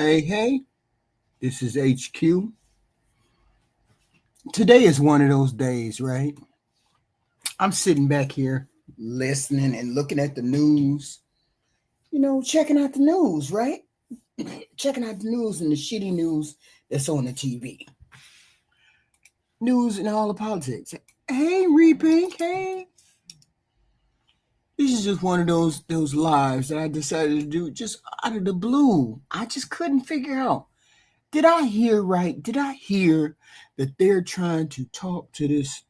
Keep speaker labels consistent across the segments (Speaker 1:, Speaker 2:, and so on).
Speaker 1: Hey, this is HQ. Today is one of those days, right? I'm sitting back here listening and looking at the news, checking out the news, right? Checking out the news and the shitty news that's on the TV. News and all the politics. Hey, Repink, hey. This is just one of those lives that I decided to do just out of the blue. I just couldn't figure out. Did I hear right? Did I hear that they're trying to talk to this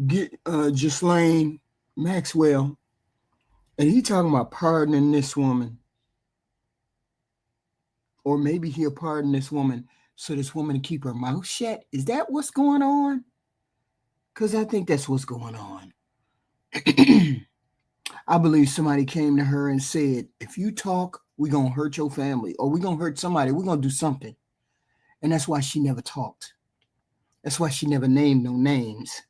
Speaker 1: Ghislaine Maxwell, and he talking about pardoning this woman, or maybe he'll pardon this woman so this woman to keep her mouth shut. Is that what's going on? Because I think that's what's going on. I believe somebody came to her and said, if you talk, we're going to hurt your family, or we're going to hurt somebody. We're going to do something. And that's why she never talked. That's why she never named no names.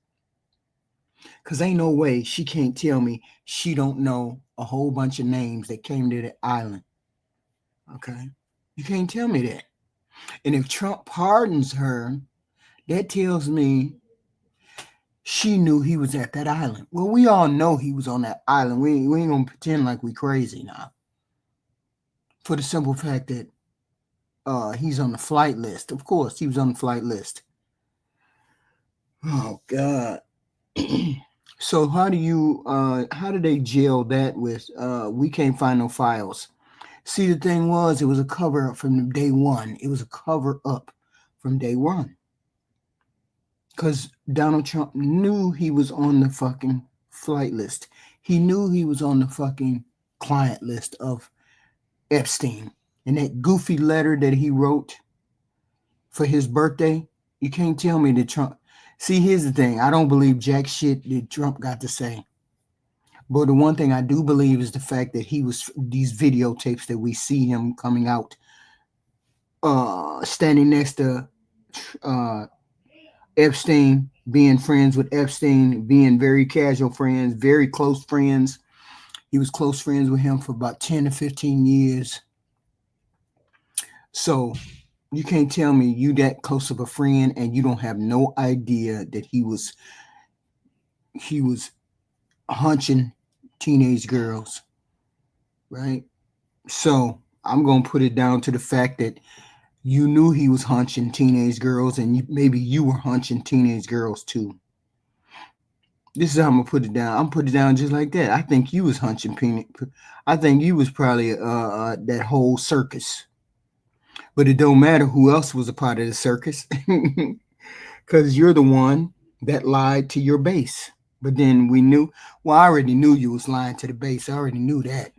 Speaker 1: Because ain't no way she can't tell me she don't know a whole bunch of names that came to the island. Okay? You can't tell me that. And if Trump pardons her, that tells me she knew he was at that island. Well, we all know he was on that island. We ain't going to pretend like we crazy now. For the simple fact that he's on the flight list. Of course, he was on the flight list. Oh, God. So how do they jail that with we can't find no files? See, the thing was, it was a cover up from day one. It was a cover up from day one. Because Donald Trump knew he was on the fucking flight list. He knew he was on the fucking client list of Epstein. And that goofy letter that he wrote for his birthday, you can't tell me that Trump... See, here's the thing. I don't believe jack shit that Trump got to say. But the one thing I do believe is the fact that these videotapes that we see him coming out, standing next to Epstein, being friends with Epstein, being very casual friends, very close friends. He was close friends with him for about 10 to 15 years. So you can't tell me you that close of a friend and you don't have no idea that he was hunching teenage girls, right? So I'm going to put it down to the fact that you knew he was hunching teenage girls, and maybe you were hunching teenage girls too. This is how I'm going to put it down. I'm put it down just like that. I think you was hunching I think you was probably that whole circus. But it don't matter who else was a part of the circus, because you're the one that lied to your base. But then I already knew you was lying to the base. I already knew that.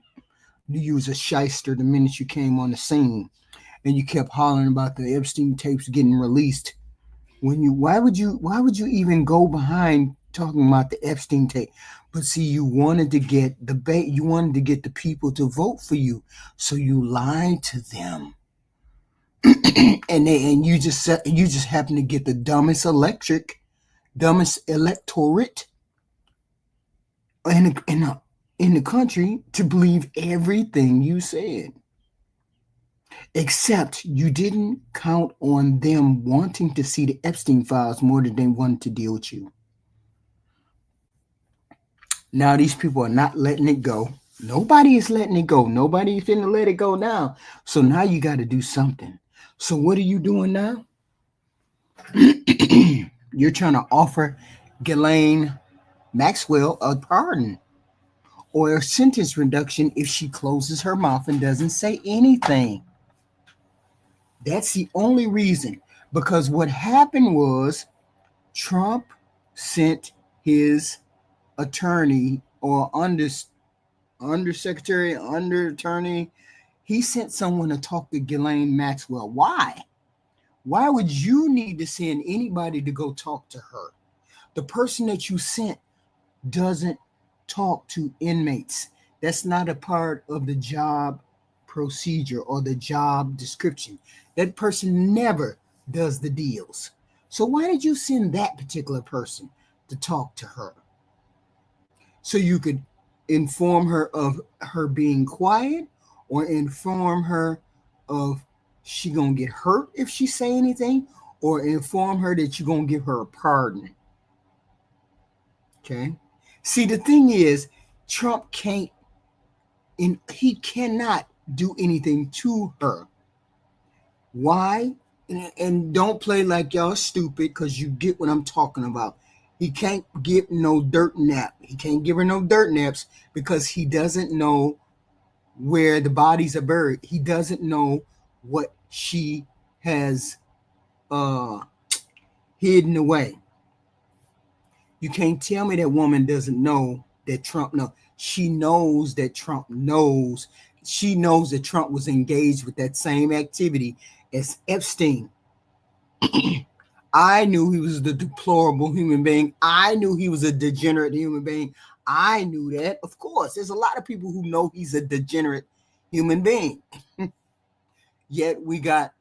Speaker 1: Knew you was a shyster the minute you came on the scene. And you kept hollering about the Epstein tapes getting released. Why would you even go behind talking about the Epstein tape? But see, you wanted to get the people to vote for you. So you lied to them. and you just happen to get the dumbest electorate in the country to believe everything you said. Except you didn't count on them wanting to see the Epstein files more than they wanted to deal with you. Now these people are not letting it go. Nobody is letting it go. Nobody is finna let it go now. So now you got to do something. So what are you doing now? You're trying to offer Ghislaine Maxwell a pardon or a sentence reduction if she closes her mouth and doesn't say anything. That's the only reason. Because what happened was Trump sent his attorney or undersecretary, under attorney. He sent someone to talk to Ghislaine Maxwell. Why? Why would you need to send anybody to go talk to her? The person that you sent doesn't talk to inmates. That's not a part of the job procedure or the job description. That person never does the deals. So why did you send that particular person to talk to her? So you could inform her of her being quiet or inform her of she gonna get hurt if she say anything, or inform her that you're gonna give her a pardon. Okay. See, the thing is, Trump can't, and he cannot do anything to her. Why? And don't play like y'all stupid, because you get what I'm talking about. He can't give no dirt nap. He can't give her no dirt naps because he doesn't know where the bodies are buried. He doesn't know what she has uh, hidden away. You can't tell me that woman doesn't know that Trump knows. She knows that Trump knows. She knows that Trump was engaged with that same activity as Epstein. I knew he was the deplorable human being. I knew he was a degenerate human being. I knew that. Of course, there's a lot of people who know he's a degenerate human being. Yet we got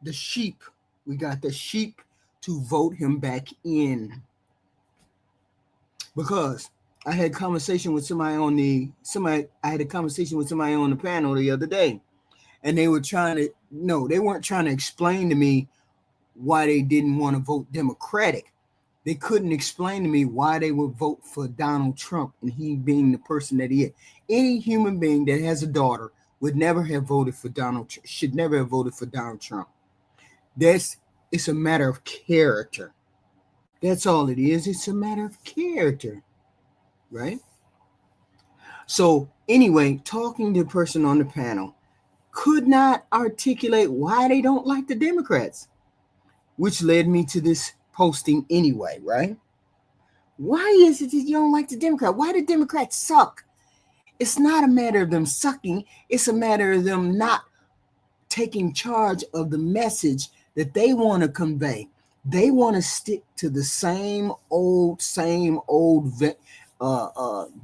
Speaker 1: the sheep. We got the sheep to vote him back in. Because I had a conversation with somebody on the panel the other day, and they were trying to they weren't trying to explain to me why they didn't want to vote Democratic. They couldn't explain to me why they would vote for Donald Trump, and he being the person that he is. Any human being that has a daughter would never have voted for should never have voted for Donald Trump. It's a matter of character. That's all it is. It's a matter of character, right? So anyway, talking to the person on the panel could not articulate why they don't like the Democrats, which led me to this posting anyway, right? Why is it that you don't like the Democrats? Why do Democrats suck? It's not a matter of them sucking. It's a matter of them not taking charge of the message that they want to convey. They want to stick to the same old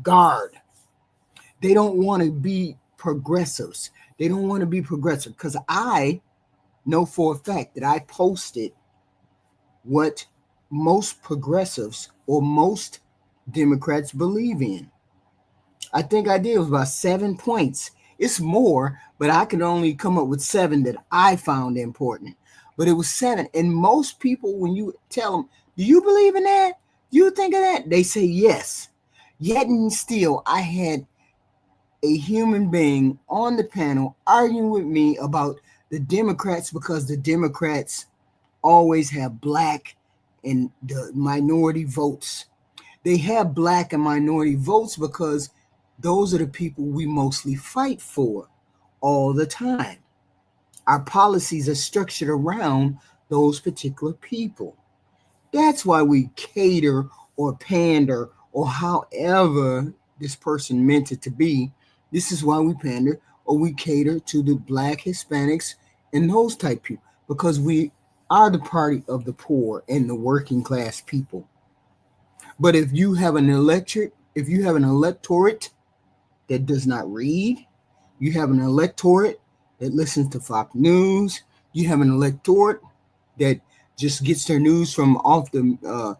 Speaker 1: guard. They don't want to be progressives. They don't want to be progressive, because I know for a fact that I posted what most progressives or most Democrats believe in. I think I did. It was about 7 points. It's more, but I could only come up with 7 that I found important. But it was 7. And most people, when you tell them, do you believe in that? Do you think of that? They say yes. Yet and still, I had a human being on the panel arguing with me about the Democrats, because the Democrats always have black and the minority votes. They have black and minority votes because those are the people we mostly fight for all the time. Our policies are structured around those particular people. That's why we cater or pander, or however this person meant it to be. This is why we pander or we cater to the black, Hispanics, and those type people, because we are the party of the poor and the working class people. But if you have an electorate that does not read, you have an electorate that listens to Fox News, you have an electorate that just gets their news from off the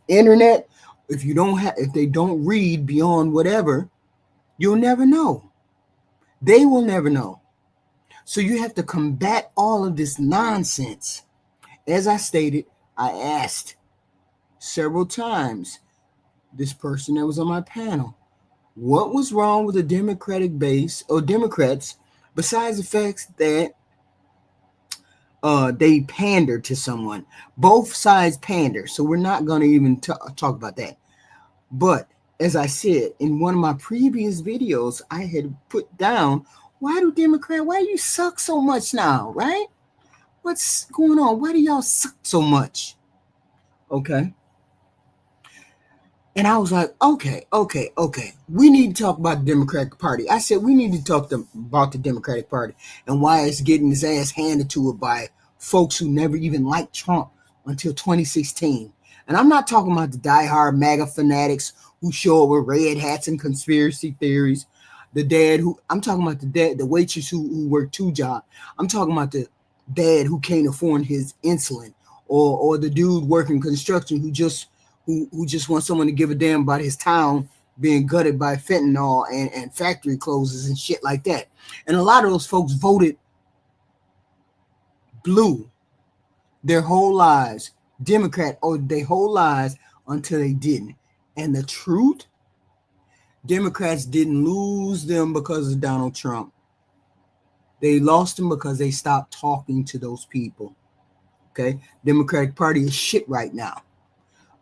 Speaker 1: internet. If they don't read beyond whatever, you'll never know. They will never know. So you have to combat all of this nonsense. As I stated, I asked several times this person that was on my panel, what was wrong with the Democratic base or Democrats besides the fact that they pander to someone? Both sides pander, so we're not going to even talk about that. But as I said in one of my previous videos, I had put down, why do you suck so much now, right? What's going on? Why do y'all suck so much? Okay. And I was like, okay. We need to talk about the Democratic Party. I said, we need to talk about the Democratic Party and why it's getting its ass handed to it by folks who never even liked Trump until 2016. And I'm not talking about the diehard MAGA fanatics who show up with red hats and conspiracy theories. I'm talking about the waitress who worked 2 jobs. I'm talking about the dad who can't afford his insulin, or the dude working construction who just wants someone to give a damn about his town being gutted by fentanyl and factory closes and shit like that. And a lot of those folks voted blue their whole lives, Democrat or their whole lives until they didn't. And the truth, Democrats didn't lose them because of Donald Trump. They lost them because they stopped talking to those people. Okay, Democratic Party is shit right now,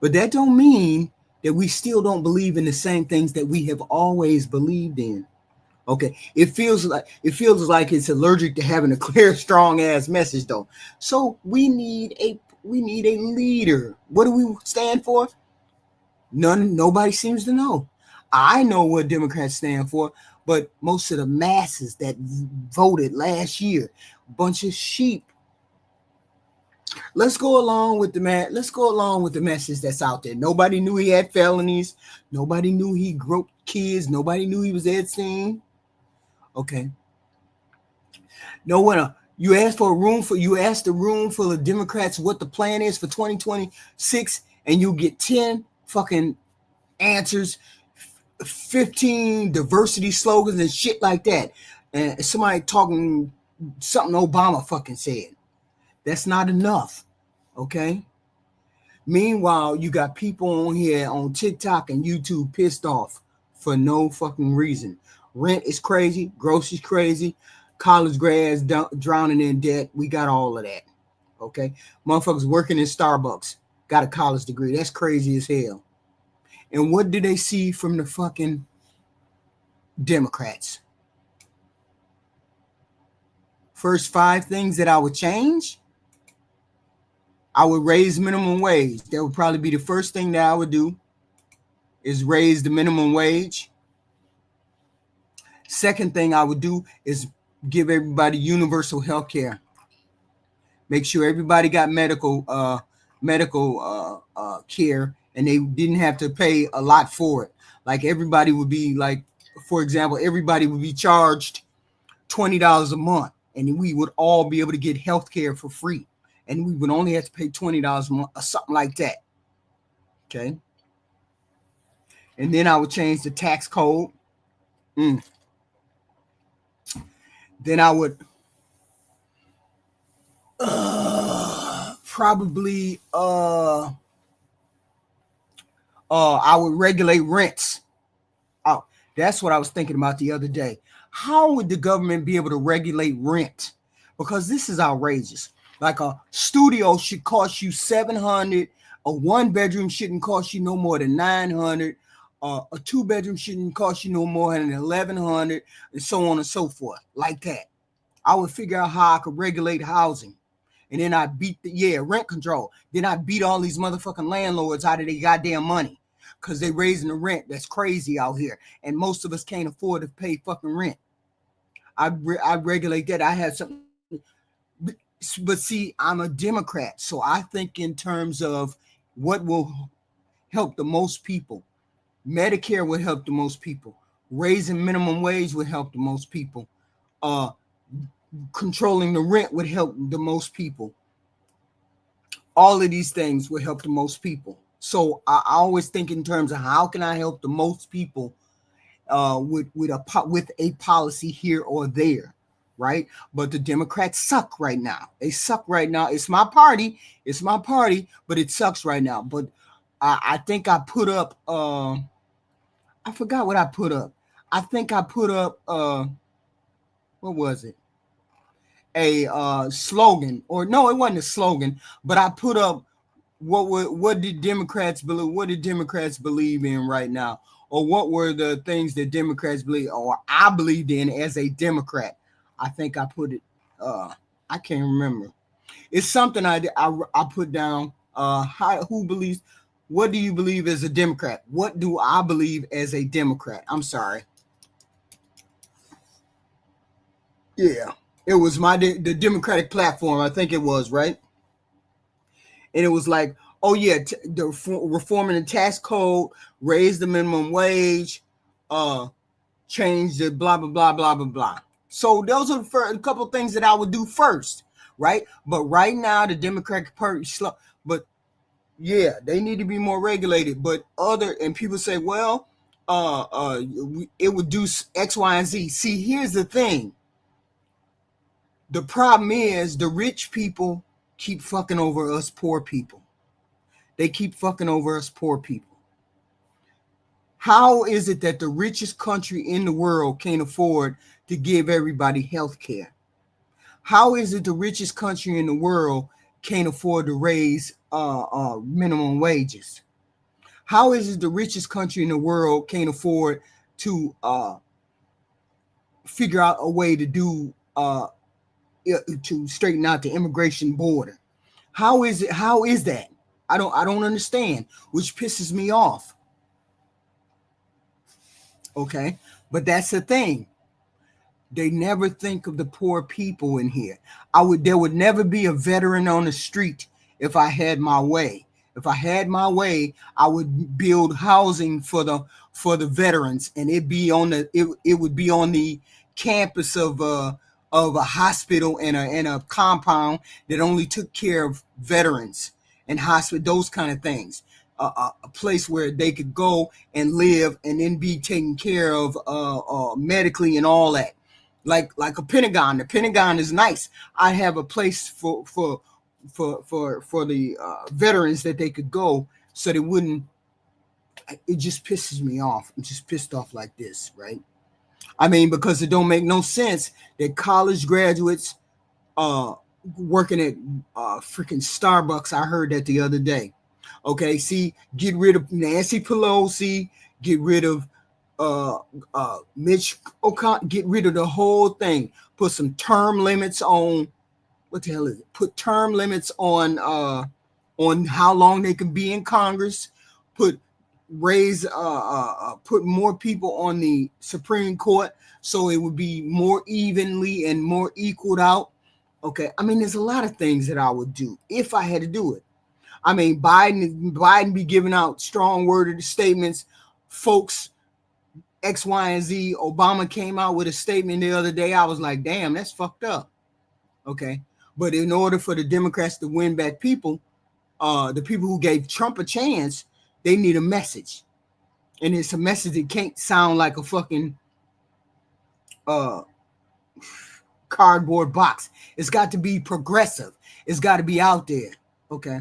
Speaker 1: but that don't mean that we still don't believe in the same things that we have always believed in. Okay, it feels like it's allergic to having a clear, strong ass message though. So we need a leader. What do we stand for? Nobody seems to know. I know what Democrats stand for, but most of the masses that voted last year, bunch of sheep. Let's go along with the man. Let's go along with the message that's out there. Nobody knew he had felonies. Nobody knew he groped kids. Nobody knew he was Epstein. Okay. No one. You ask the room full of Democrats what the plan is for 2026, and you get 10 fucking answers, 15 diversity slogans and shit like that. And somebody talking something Obama fucking said. That's not enough. Okay. Meanwhile, you got people on here on TikTok and YouTube pissed off for no fucking reason. Rent is crazy, groceries crazy, college grads drowning in debt. We got all of that. Okay, motherfuckers working in Starbucks got a college degree. That's crazy as hell. And what do they see from the fucking Democrats? First 5 things that I would change. I would raise minimum wage. That would probably be the first thing that I would do, is raise the minimum wage. Second thing I would do is give everybody universal health care. Make sure everybody got medical care, and they didn't have to pay a lot for it. Like everybody would be like, for example, everybody would be charged $20 a month, and we would all be able to get health care for free. And we would only have to pay $20 a month or something like that. Okay. And then I would change the tax code. Then I would probably I would regulate rents. Oh, that's what I was thinking about the other day. How would the government be able to regulate rent? Because this is outrageous. Like a studio should cost you $700. A 1-bedroom shouldn't cost you no more than $900. A 2-bedroom shouldn't cost you no more than $1,100, and so on and so forth. Like that. I would figure out how I could regulate housing. And then I beat rent control. Then I beat all these motherfucking landlords out of their goddamn money, because they raising the rent. That's crazy out here. And most of us can't afford to pay fucking rent. I regulate that. I have something. But see, I'm a Democrat. So I think in terms of what will help the most people. Medicare would help the most people. Raising minimum wage would help the most people. Controlling the rent would help the most people. All of these things would help the most people. So I always think in terms of how can I help the most people with a policy here or there, right? But the Democrats suck right now. They suck right now. It's my party, but it sucks right now. But I think I put up. I forgot what I put up. I think I put up. What was it? A slogan, or no, it wasn't a slogan, but I put up what did Democrats believe? What did Democrats believe in right now? Or what were the things that Democrats believe, or I believed in as a Democrat? I think I put it. I can't remember. It's something I put down. Who believes? What do you believe as a Democrat? What do I believe as a Democrat? I'm sorry. Yeah, it was the Democratic platform. I think it was, right. And it was like, oh yeah, the reforming the tax code, raise the minimum wage, change the blah blah blah blah blah blah. So those are a couple of things that I would do first, right? But right now the Democratic Party slow. But yeah, they need to be more regulated. But and people say, well, it would do X, Y, and Z. See, here's the thing. The problem is the rich people keep fucking over us poor people. They keep fucking over us poor people. How is it that the richest country in the world can't afford to give everybody health care? How is it the richest country in the world can't afford to raise minimum wages? How is it the richest country in the world can't afford to figure out a way to do to straighten out the immigration border? How is it? How is that? I don't understand, which pisses me off. Okay, but that's the thing. They never think of the poor people in here. There would never be a veteran on the street if I had my way. If I had my way, I would build housing for the veterans, and it would be on the campus of a hospital and a compound that only took care of veterans and hospital, those kind of things. A place where they could go and live and then be taken care of medically and all that, like a Pentagon. The Pentagon is nice. I have a place for the veterans that they could go, so they wouldn't. It just pisses me off. I'm just pissed off like this, right? I mean, because it don't make no sense that college graduates uh working at freaking Starbucks. I heard that the other day. Okay, see, get rid of Nancy Pelosi, get rid of Mitch O'Connell, get rid of the whole thing. Put some term limits on what the hell is it? Put term limits on how long they can be in Congress. Put put more people on the Supreme Court so it would be more evenly and more equaled out. Okay, I mean, there's a lot of things that I would do if I had to do it. I mean, Biden be giving out strong worded statements, folks. X, Y, and Z. Obama came out with a statement the other day. I was like, damn, that's fucked up. Okay, but in order for the Democrats to win back people, the people who gave Trump a chance, they need a message, and it's a message that can't sound like a fucking uh, cardboard box. It's got to be progressive. It's got to be out there. Okay.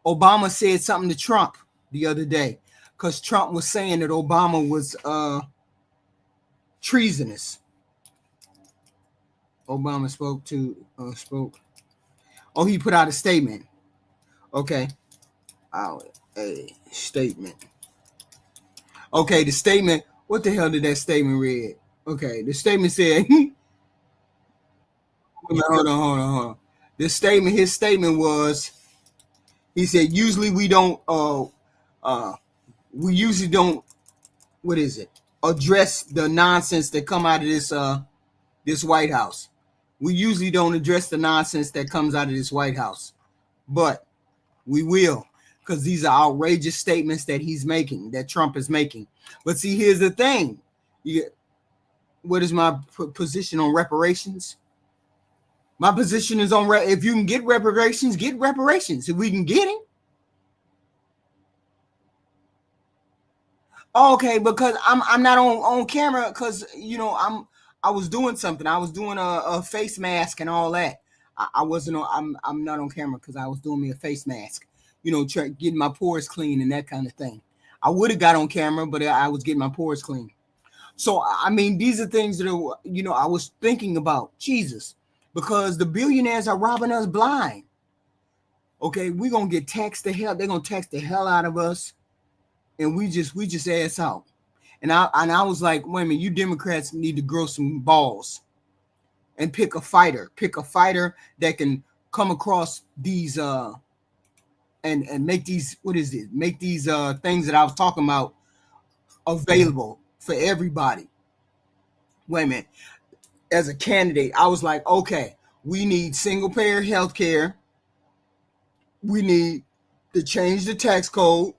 Speaker 1: Obama said something to Trump the other day because Trump was saying that Obama was treasonous. Obama spoke. Oh, he put out a statement. Okay. A statement. Okay, the statement. What the hell did that statement read? Okay, the statement said. Hold on. His statement was. He said, usually we don't. We usually don't. What is it? Address the nonsense that come out of this White House. We usually don't address the nonsense that comes out of this White House, but we will, because these are outrageous statements that he's making, that Trump is making. But see, here's the thing. What is my position on reparations? My position is on if you can get reparations, get reparations. If we can get it. Okay, because I'm not on camera because I was doing something. I was doing a face mask and all that. I wasn't on. I'm not on camera because I was doing me a face mask. Getting my pores clean and that kind of thing. I would have got on camera, but I was getting my pores clean. So I mean, these are things that are I was thinking about Jesus, because the billionaires are robbing us blind. Okay, we're gonna get taxed the hell. They're gonna tax the hell out of us, and we just ass out. And I was like, wait a minute, you Democrats need to grow some balls and pick a fighter that can come across these and make these make these things that I was talking about available for everybody. Wait a minute. As a candidate, I was like, okay, we need single payer health care. We need to change the tax code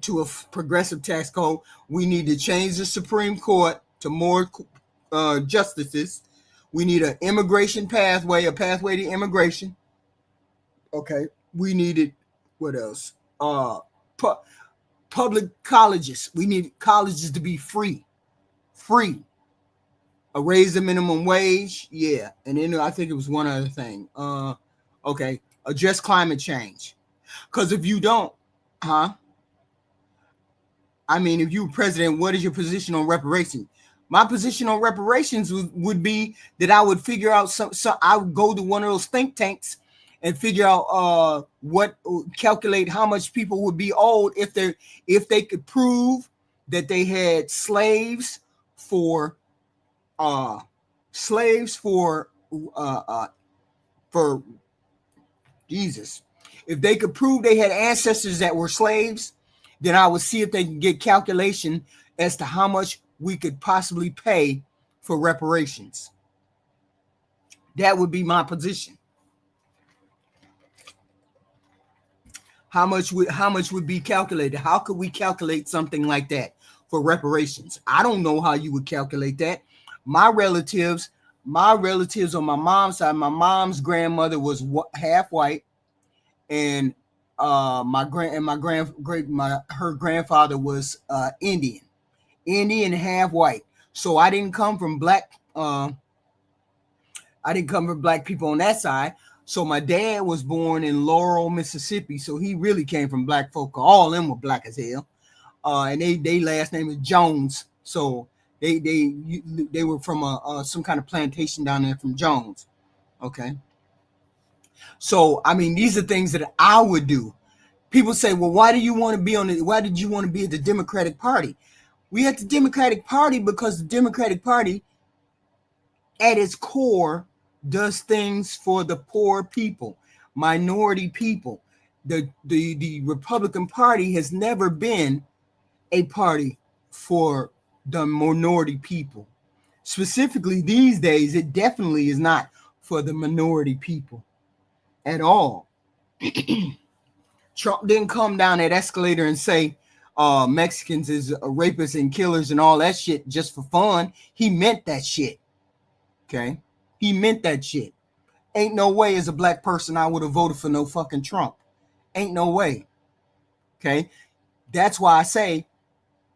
Speaker 1: to a progressive tax code. We need to change the Supreme Court to more justices. We need an immigration pathway, a pathway to immigration. Okay. We needed what else? Pu- Public colleges. We need colleges to be free. raise the minimum wage, yeah, and then I think it was one other thing. Okay, address climate change. Because if you don't, huh? I mean, if you were president, what is your position on reparations? My position on reparations would be that I would figure out I would go to one of those think tanks and figure out what calculate how much people would be owed if they could prove that they had for uh slaves uh, uh for Jesus. If they could prove they had ancestors that were slaves, then I would see if they can get calculation as to how much we could possibly pay for reparations. That would be my position. How much would be calculated? How could we calculate something like that for reparations? I don't know how you would calculate that. My relatives, on my mom's side, my mom's grandmother was half white, and her grandfather was Indian half white. So I didn't come from black people on that side. So my dad was born in Laurel, Mississippi. So he really came from black folk. All of them were black as hell. And they last name is Jones. So they were from some kind of plantation down there from Jones. Okay. So I mean, these are things that I would do. People say, well, why did you want to be at the Democratic Party? We at the Democratic Party because the Democratic Party at its core does things for the poor people, minority people. The Republican Party has never been a party for the minority people. Specifically these days, it definitely is not for the minority people at all. Trump didn't come down that escalator and say Mexicans is rapists and killers and all that shit just for fun. He meant that shit. Okay? He meant that shit. Ain't no way as a black person I would have voted for no fucking Trump. Ain't no way. Okay? That's why I say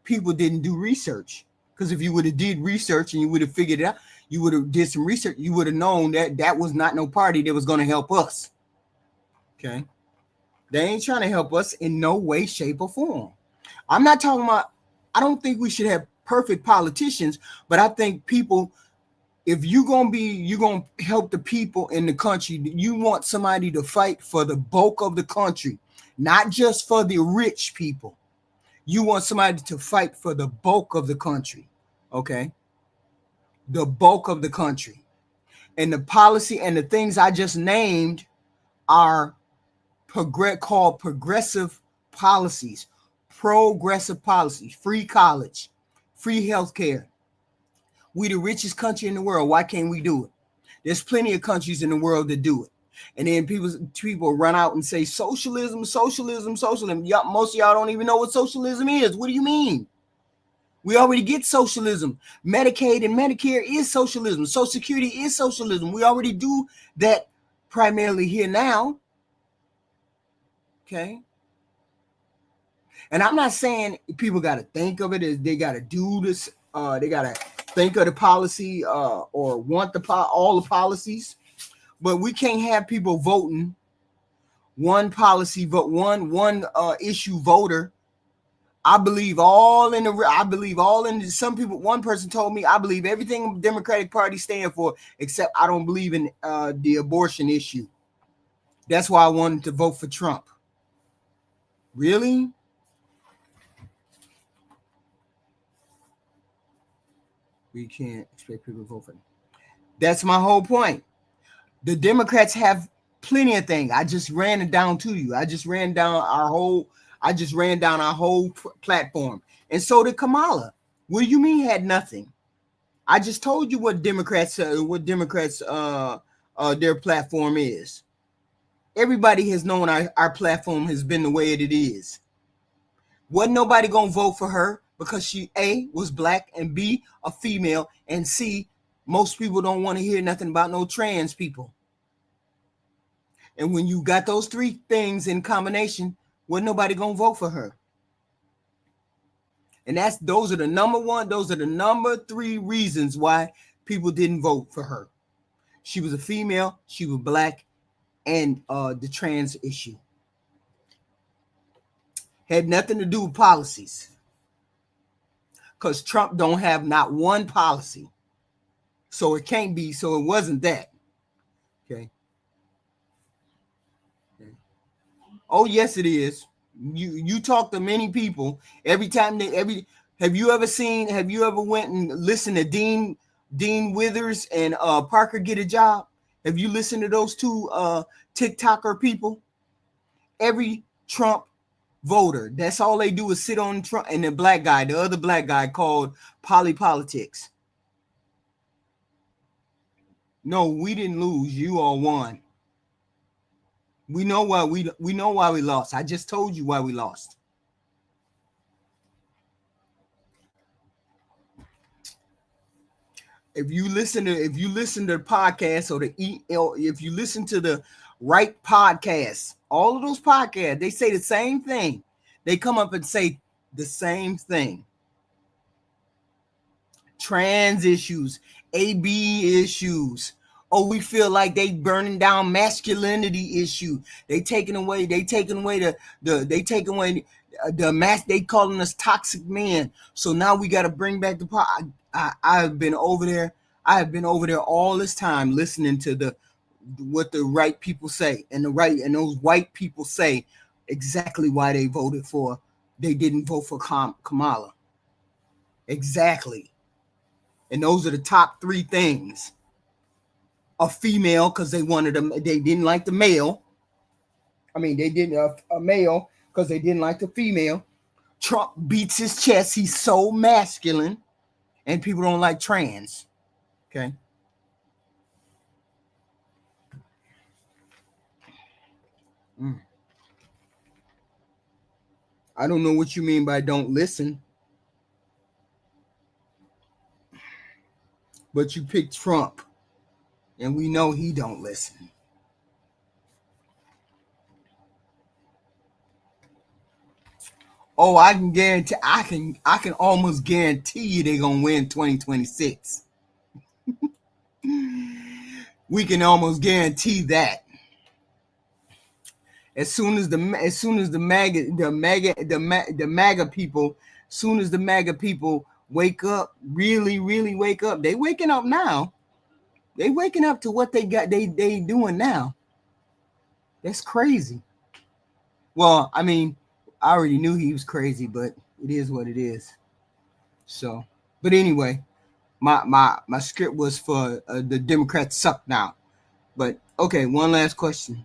Speaker 1: people didn't do research. Because if you would have did research and you would have figured it out, you would have did some research, you would have known that that was not no party that was going to help us. Okay? They ain't trying to help us in no way, shape, or form. I'm not talking about, I don't think we should have perfect politicians, but I think people, if you're gonna help the people in the country, you want somebody to fight for the bulk of the country, not just for the rich people. You want somebody to fight for the bulk of the country. Okay? The bulk of the country. And the policy and the things I just named are called progressive policies. Progressive policies. Free college, free healthcare. We the richest country in the world. Why can't we do it? There's plenty of countries in the world that do it. And then people run out and say socialism, socialism, socialism. Most of y'all don't even know what socialism is. What do you mean? We already get socialism. Medicaid and Medicare is socialism. Social Security is socialism. We already do that primarily here now. Okay. And I'm not saying people got to think of it as they got to do this. They got to think of the policy or want all the policies. But we can't have people voting one policy, vote one issue voter. I believe all in some people. One person told me I believe everything the Democratic Party stand for, except I don't believe in the abortion issue. That's why I wanted to vote for Trump. Really? We can't expect people to vote for them. That's my whole point. The Democrats have plenty of things. I just ran it down to you. I just ran down our whole platform. And so did Kamala. What do you mean had nothing? I just told you what Democrats their platform is. Everybody has known our platform has been the way it is. Wasn't nobody gonna vote for her because she A was black and B a female and C most people don't want to hear nothing about no trans people. And when you got those three things in combination, wasn't nobody gonna vote for her. And those are the number 3 reasons why people didn't vote for her. She was a female, she was black, and the trans issue had nothing to do with policies, because Trump don't have not one policy. So it can't be, so it wasn't that. Okay. Oh yes, it is. You talk to many people every time they every. Have you ever went and listened to Dean Withers and Parker Get a Job? Have you listened to those two TikToker people? Every Trump voter, that's all they do is sit on Trump. And the other black guy called Politics. No, we didn't lose. You all won. We know why we lost. I just told you why we lost. If you listen to the podcast or if you listen to the right podcasts, all of those podcasts, they say the same thing. They come up and say the same thing. Trans issues, AB issues. Oh, we feel like they burning down masculinity issue. They taking away the mass. They calling us toxic men. So now we got to bring back the pot. I've been over there. I have been over there all this time listening to what the right people say, and those white people say exactly why they voted for. They didn't vote for Kamala. Exactly. And those are the top three things. A female, because they didn't like the male. I mean, they didn't a male because they didn't like the female. Trump beats his chest. He's so masculine, and people don't like trans. Okay. I don't know what you mean by don't listen, but you picked Trump, and we know he don't listen. Oh, I can guarantee. I can almost guarantee you they're gonna win 2026. We can almost guarantee that. As soon as the MAGA people, soon as the MAGA people wake up, really wake up. They waking up now. They waking up to what they got. They doing now. That's crazy. Well, I mean, I already knew he was crazy, but it is what it is. So, but anyway, my script was for the Democrats suck now. But okay, one last question,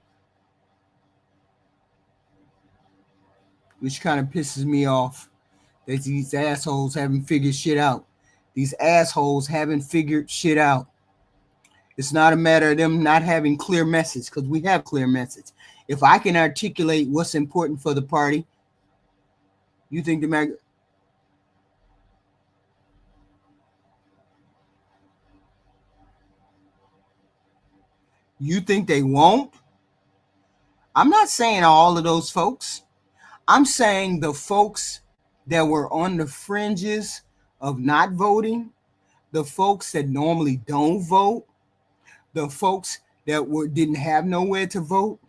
Speaker 1: which kind of pisses me off. That these assholes haven't figured shit out. These assholes haven't figured shit out. It's not a matter of them not having clear message, because we have clear message. If I can articulate what's important for the party, you think you think they won't? I'm not saying all of those folks. I'm saying the folks that were on the fringes of not voting, the folks that normally don't vote, the folks that didn't have nowhere to vote,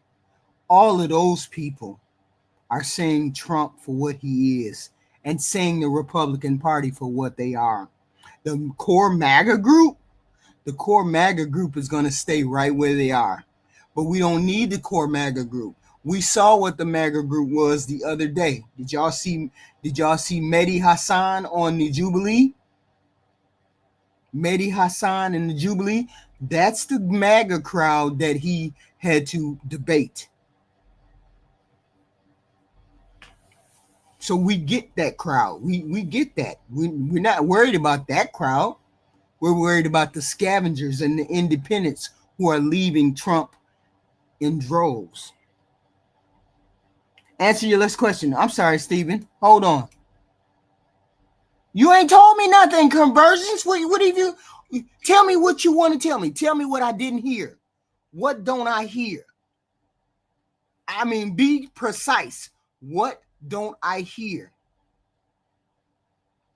Speaker 1: all of those people are saying Trump for what he is and saying the Republican Party for what they are. The core MAGA group is going to stay right where they are. But we don't need the core MAGA group. We saw what the MAGA group was the other day. Did y'all see Mehdi Hassan on the Jubilee? Mehdi Hassan in the Jubilee? That's the MAGA crowd that he had to debate. So we get that crowd. We get that. We're not worried about that crowd. We're worried about the scavengers and the independents who are leaving Trump in droves. Answer your last question. I'm sorry, Stephen. Hold on. You ain't told me nothing. Conversions? What have you? Tell me what you want to tell me. Tell me what I didn't hear. What don't I hear? I mean, be precise. What don't I hear?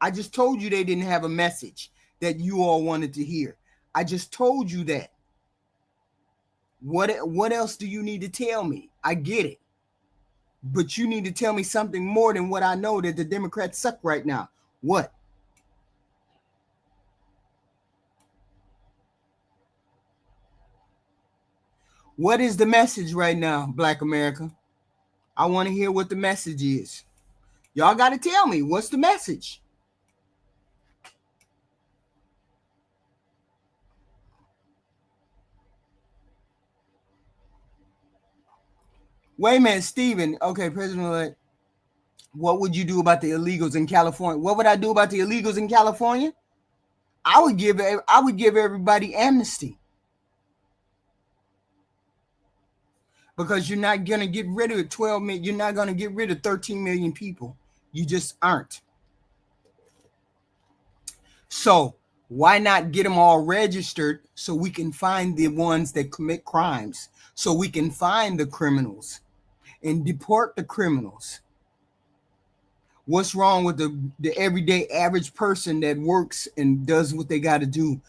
Speaker 1: I just told you they didn't have a message that you all wanted to hear. I just told you that. What else do you need to tell me? I get it. But you need to tell me something more than what I know, that the Democrats suck right now. What? What is the message right now, Black America? I want to hear what the message is. Y'all got to tell me, what's the message? Wait a minute, Stephen. Okay, President, what would you do about the illegals in California? What would I do about the illegals in California? I would give everybody amnesty, because you're not gonna get rid of 12 million. You're not gonna get rid of 13 million people. You just aren't. So why not get them all registered so we can find the ones that commit crimes, so we can find the criminals and deport the criminals? What's wrong with the everyday average person that works and does what they got to do?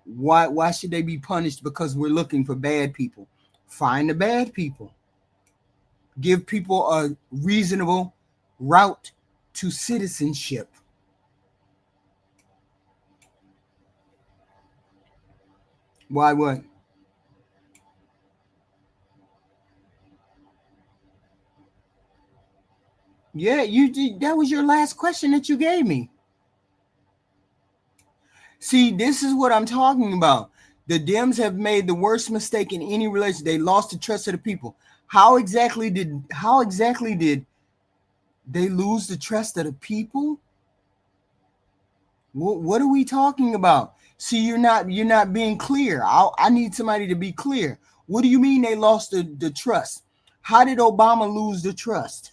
Speaker 1: Why should they be punished because we're looking for bad people? Find the bad people. Give people a reasonable route to citizenship. Why what? Yeah, you did. That was your last question that you gave me. See, this is what I'm talking about. The Dems have made the worst mistake in any relation. They lost the trust of the people. How exactly did they lose the trust of the people? What are we talking about? See, you're not being clear. I need somebody to be clear. What do you mean they lost the trust? How did Obama lose the trust?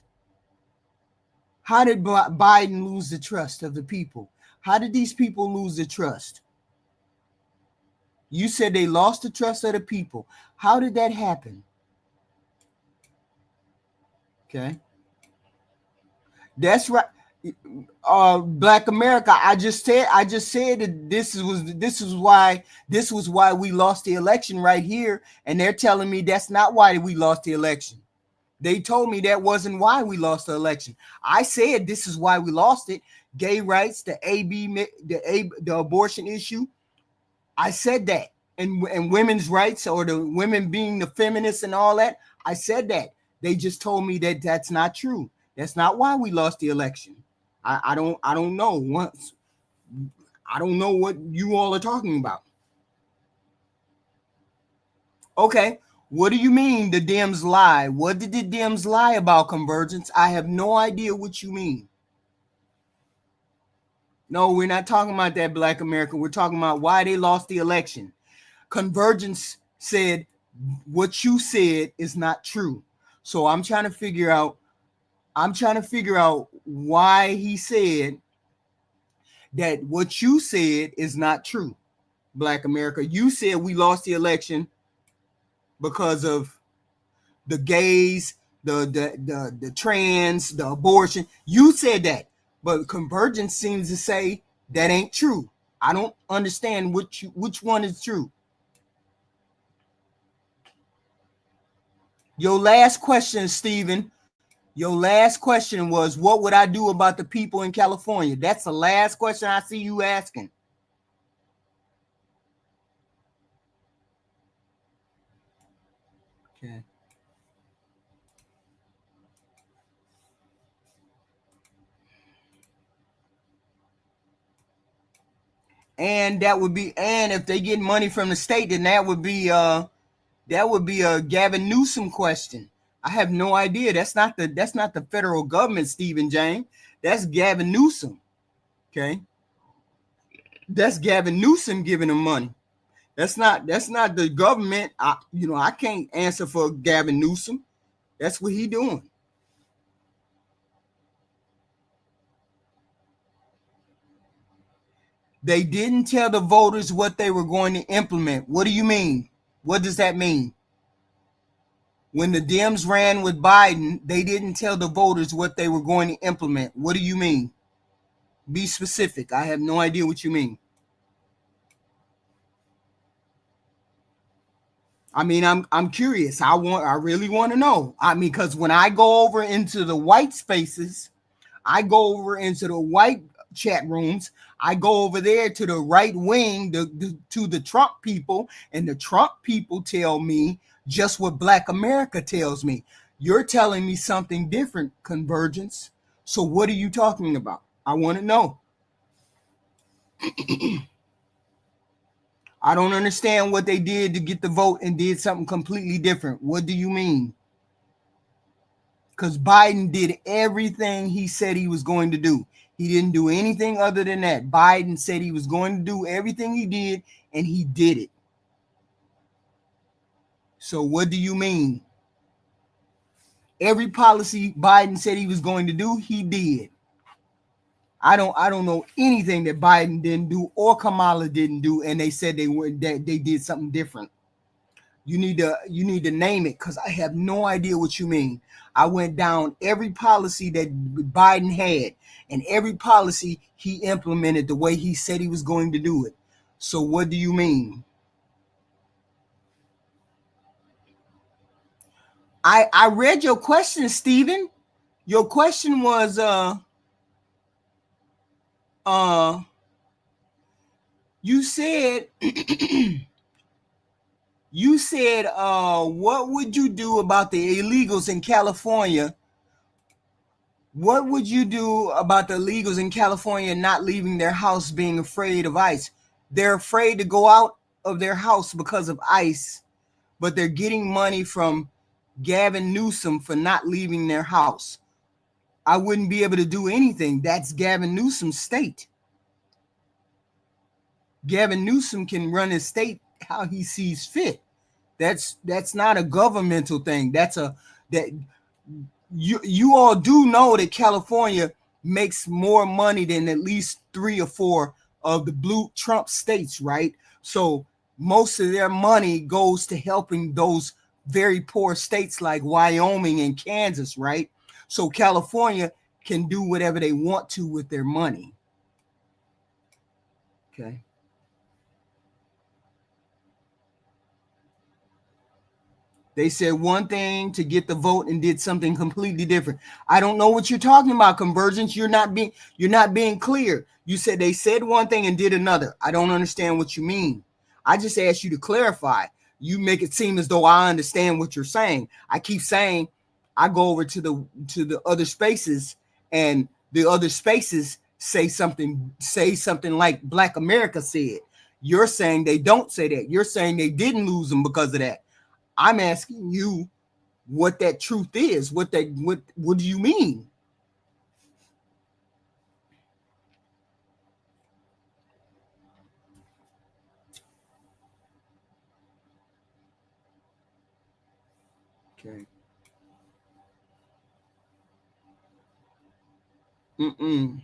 Speaker 1: How did Biden lose the trust of the people? How did these people lose the trust? You said they lost the trust of the people. How did that happen? Okay. That's right. Black America, I just said that this was why we lost the election right here, and they're telling me that's not why we lost the election. They told me that wasn't why we lost the election. I said this is why we lost it. Gay rights, the abortion issue. I said that, and women's rights, or the women being the feminists and all that. I said that. They just told me that that's not true. That's not why we lost the election. I don't know. Once I don't know what you all are talking about. Okay. What do you mean the Dems lie? What did the Dems lie about convergence? I have no idea what you mean. No, we're not talking about that, Black America. We're talking about why they lost the election. Convergence said what you said is not true. So I'm trying to figure out why he said that what you said is not true. Black America, you said we lost the election because of the gays, the trans, the abortion. You said that, but Convergence seems to say that ain't true. I don't understand which one is true. Your last question, Stephen. Your last question was, what would I do about the people in California? That's the last question I see you asking. Okay. And if they get money from the state, then that would be a Gavin Newsom question. I have no idea. That's not the federal government, Stephen James. That's Gavin Newsom. Okay. That's Gavin Newsom giving them money. That's not the government. I can't answer for Gavin Newsom. That's what he doing. They didn't tell the voters what they were going to implement. What do you mean? What does that mean? When the Dems ran with Biden, they didn't tell the voters what they were going to implement. What do you mean? Be specific. I have no idea what you mean. I mean, I'm curious. I really want to know. I mean, because when I go over into the white spaces, I go over into the white chat rooms. I go over there to the right wing, to the Trump people, and the Trump people tell me just what Black America tells me. You're telling me something different, Convergence. So what are you talking about? I want to know. I don't understand what they did to get the vote and did something completely different. What do you mean? Because Biden did everything he said he was going to do. He didn't do anything other than that. Biden said he was going to do everything he did, and he did it. So what do you mean? Every policy Biden said he was going to do, he did. I don't know anything that Biden didn't do or Kamala didn't do, and they said that they did something different. You need to name it, because I have no idea what you mean. I went down every policy that Biden had, and every policy he implemented the way he said he was going to do it. So what do you mean? I read your question, Stephen. Your question was you said you said what would you do about the illegals in California? What would you do about the illegals in California not leaving their house, being afraid of ICE? They're afraid to go out of their house because of ICE, but they're getting money from Gavin Newsom for not leaving their house. I wouldn't be able to do anything. That's Gavin Newsom's state. Gavin Newsom can run his state how he sees fit. That's not a governmental thing. That you all do know that California makes more money than at least 3 or 4 of the blue Trump states, right? So most of their money goes to helping those very poor states like Wyoming and Kansas, right? So California can do whatever they want to with their money. Okay. They said one thing to get the vote and did something completely different. I don't know what you're talking about, Convergence. You're not being clear. You said they said one thing and did another. I don't understand what you mean. I just asked you to clarify. You make it seem as though I understand what you're saying. I keep saying I go over to the other spaces, and the other spaces say something like Black America said. You're saying they don't say that. You're saying they didn't lose them because of that. I'm asking you what that truth is. What do you mean? Okay. Mm-mm.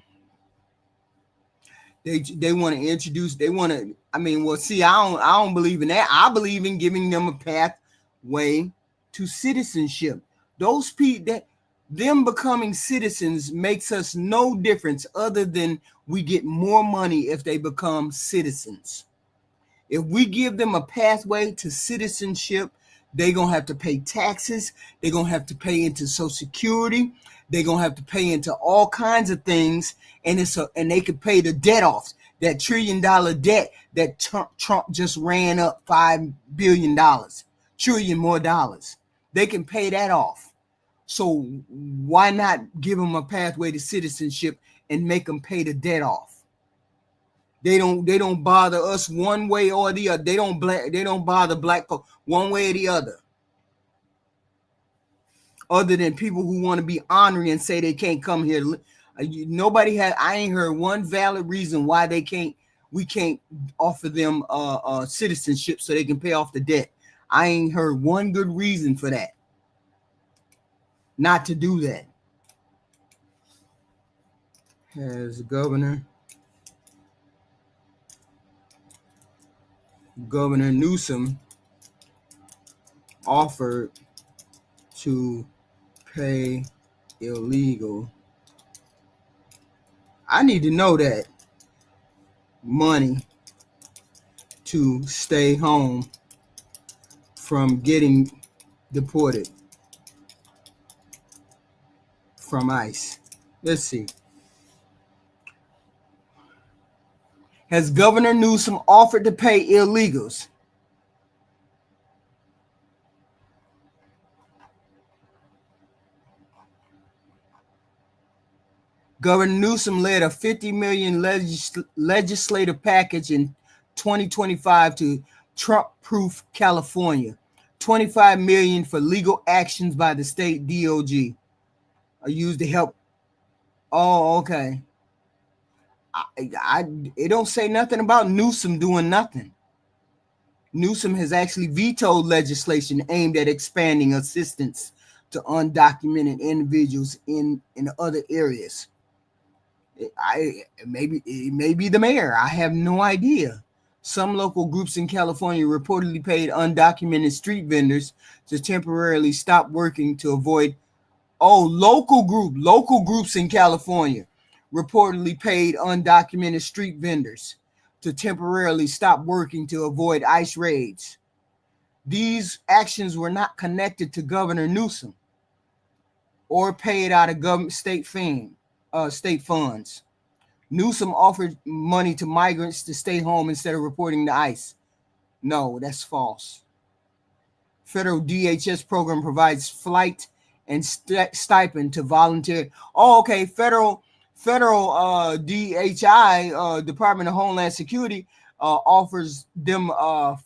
Speaker 1: They want to introduce. They want to. I mean, well, see, I don't believe in that. I believe in giving them a pathway to citizenship. Those people that them becoming citizens makes us no difference other than we get more money if they become citizens. If we give them a pathway to citizenship, they're going to have to pay taxes. They're going to have to pay into Social Security. They're going to have to pay into all kinds of things. And and they could pay the debt off. That $1 trillion debt that Trump just ran up $5 billion, trillion more dollars. They can pay that off. So why not give them a pathway to citizenship and make them pay the debt off? They don't bother us one way or the other. They don't bother black folks one way or the other. Other than people who want to be honoring and say they can't come here. Nobody had. I ain't heard one valid reason why they can't. We can't offer them citizenship so they can pay off the debt. I ain't heard one good reason for that. Not to do that. Has Governor Newsom offered to pay illegal. I need to know that money to stay home from getting deported from ICE. Let's see. Has Governor Newsom offered to pay illegals? Governor Newsom led a $50 million legislative package in 2025 to Trump-proof California. $25 million for legal actions by the state DOJ are used to help. Oh, okay. It don't say nothing about Newsom doing nothing. Newsom has actually vetoed legislation aimed at expanding assistance to undocumented individuals in other areas. It may be the mayor. I have no idea. Some local groups in California reportedly paid undocumented street vendors to temporarily stop working to avoid. Oh, local groups in California reportedly paid undocumented street vendors to temporarily stop working to avoid ICE raids. These actions were not connected to Governor Newsom or paid out of state funds. Newsom offered money to migrants to stay home instead of reporting to ICE. No, that's false. Federal DHS program provides flight and stipend to volunteer. Oh, okay. Federal DHI, Department of Homeland Security, offers them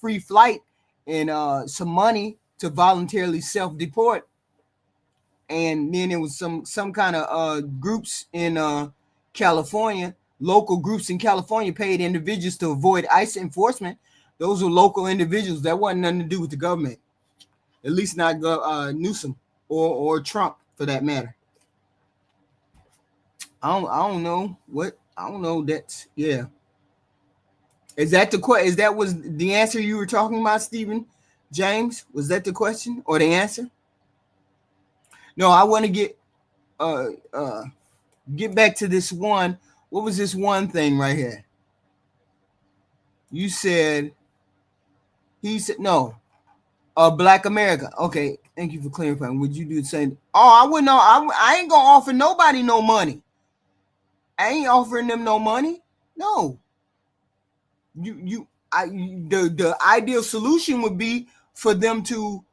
Speaker 1: free flight and some money to voluntarily self-deport. And then there was some kind of groups in California, local groups in California paid individuals to avoid ICE enforcement. Those were local individuals. That wasn't nothing to do with the government. At least not Newsom or Trump for that matter. I don't know what I don't know. That's yeah. Is that the question? Is that was the answer you were talking about, Stephen James? Was that the question or the answer? No, I want to get back to this one. What was this one thing right here? You said he said no. Black America. Okay, thank you for clarifying. Would you do the same? Oh, I wouldn't know. I ain't gonna offer nobody no money. I ain't offering them no money. No. The ideal solution would be for them to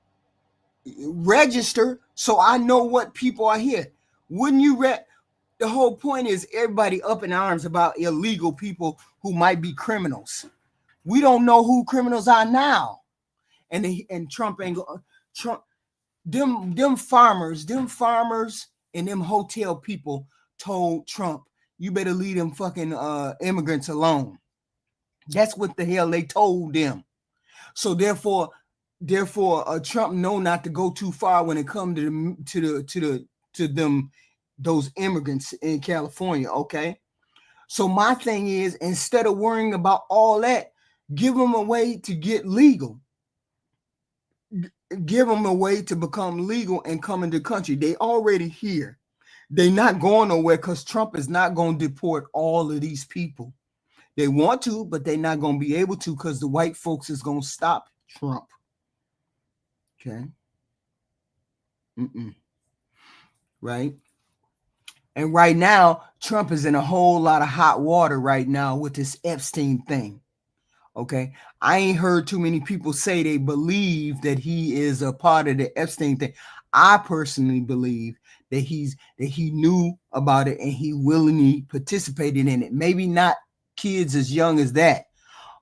Speaker 1: register so I know what people are here. Wouldn't you the whole point is everybody up in arms about illegal people who might be criminals. We don't know who criminals are now. And Trump ain't Trump them farmers and them hotel people told Trump, you better leave them fucking immigrants alone. That's what the hell they told them. So therefore Trump know not to go too far when it comes to them those immigrants in California. Okay, so my thing is, instead of worrying about all that, give them a way to get legal. Give them a way to become legal and come into the country. They already here. They're not going nowhere because Trump is not going to deport all of these people. They want to, but they're not going to be able to because the white folks is going to stop Trump. Okay. Right. And right now, Trump is in a whole lot of hot water right now with this Epstein thing. Okay. I ain't heard too many people say they believe that he is a part of the Epstein thing. I personally believe that he knew about it and he willingly participated in it. Maybe not kids as young as that,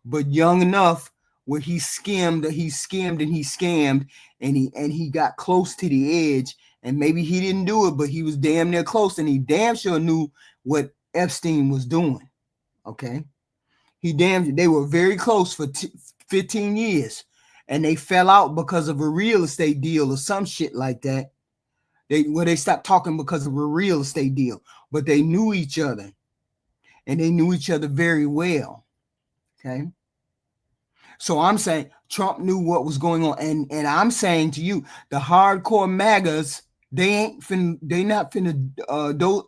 Speaker 1: but young enough where he scammed and he scammed and he got close to the edge, and maybe he didn't do it, but he was damn near close, and he damn sure knew what Epstein was doing. Okay. They were very close for 15 years, and they fell out because of a real estate deal or some shit like that. They stopped talking because of a real estate deal, but they knew each other, and they knew each other very well. Okay. So I'm saying Trump knew what was going on, and I'm saying to you, the hardcore MAGAs, they not finna don't.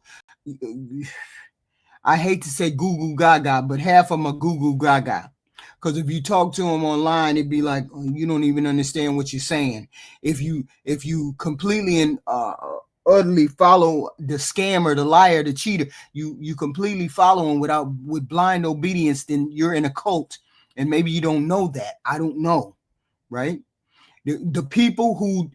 Speaker 1: I hate to say goo goo gaga, but half of them are goo goo gaga. Because if you talk to them online, it'd be like, oh, you don't even understand what you're saying. If you completely and utterly follow the scammer, the liar, the cheater, you completely follow him with blind obedience, then you're in a cult, and maybe you don't know that. I don't know, right? The people who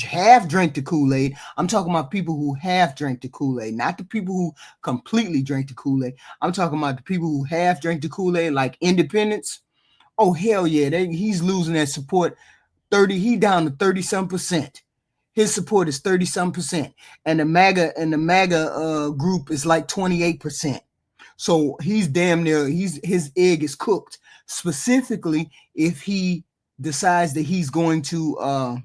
Speaker 1: have drank the Kool-Aid, I'm talking about people who have drank the Kool-Aid, not the people who completely drank the Kool-Aid. I'm talking about the people who have drank the Kool-Aid, like independents. Oh hell yeah, he's losing that support. 30, he down to 30 some percent. His support is 30 some percent, and the MAGA group is like 28%. So he's damn near, his egg is cooked. Specifically, if he decides that he's going to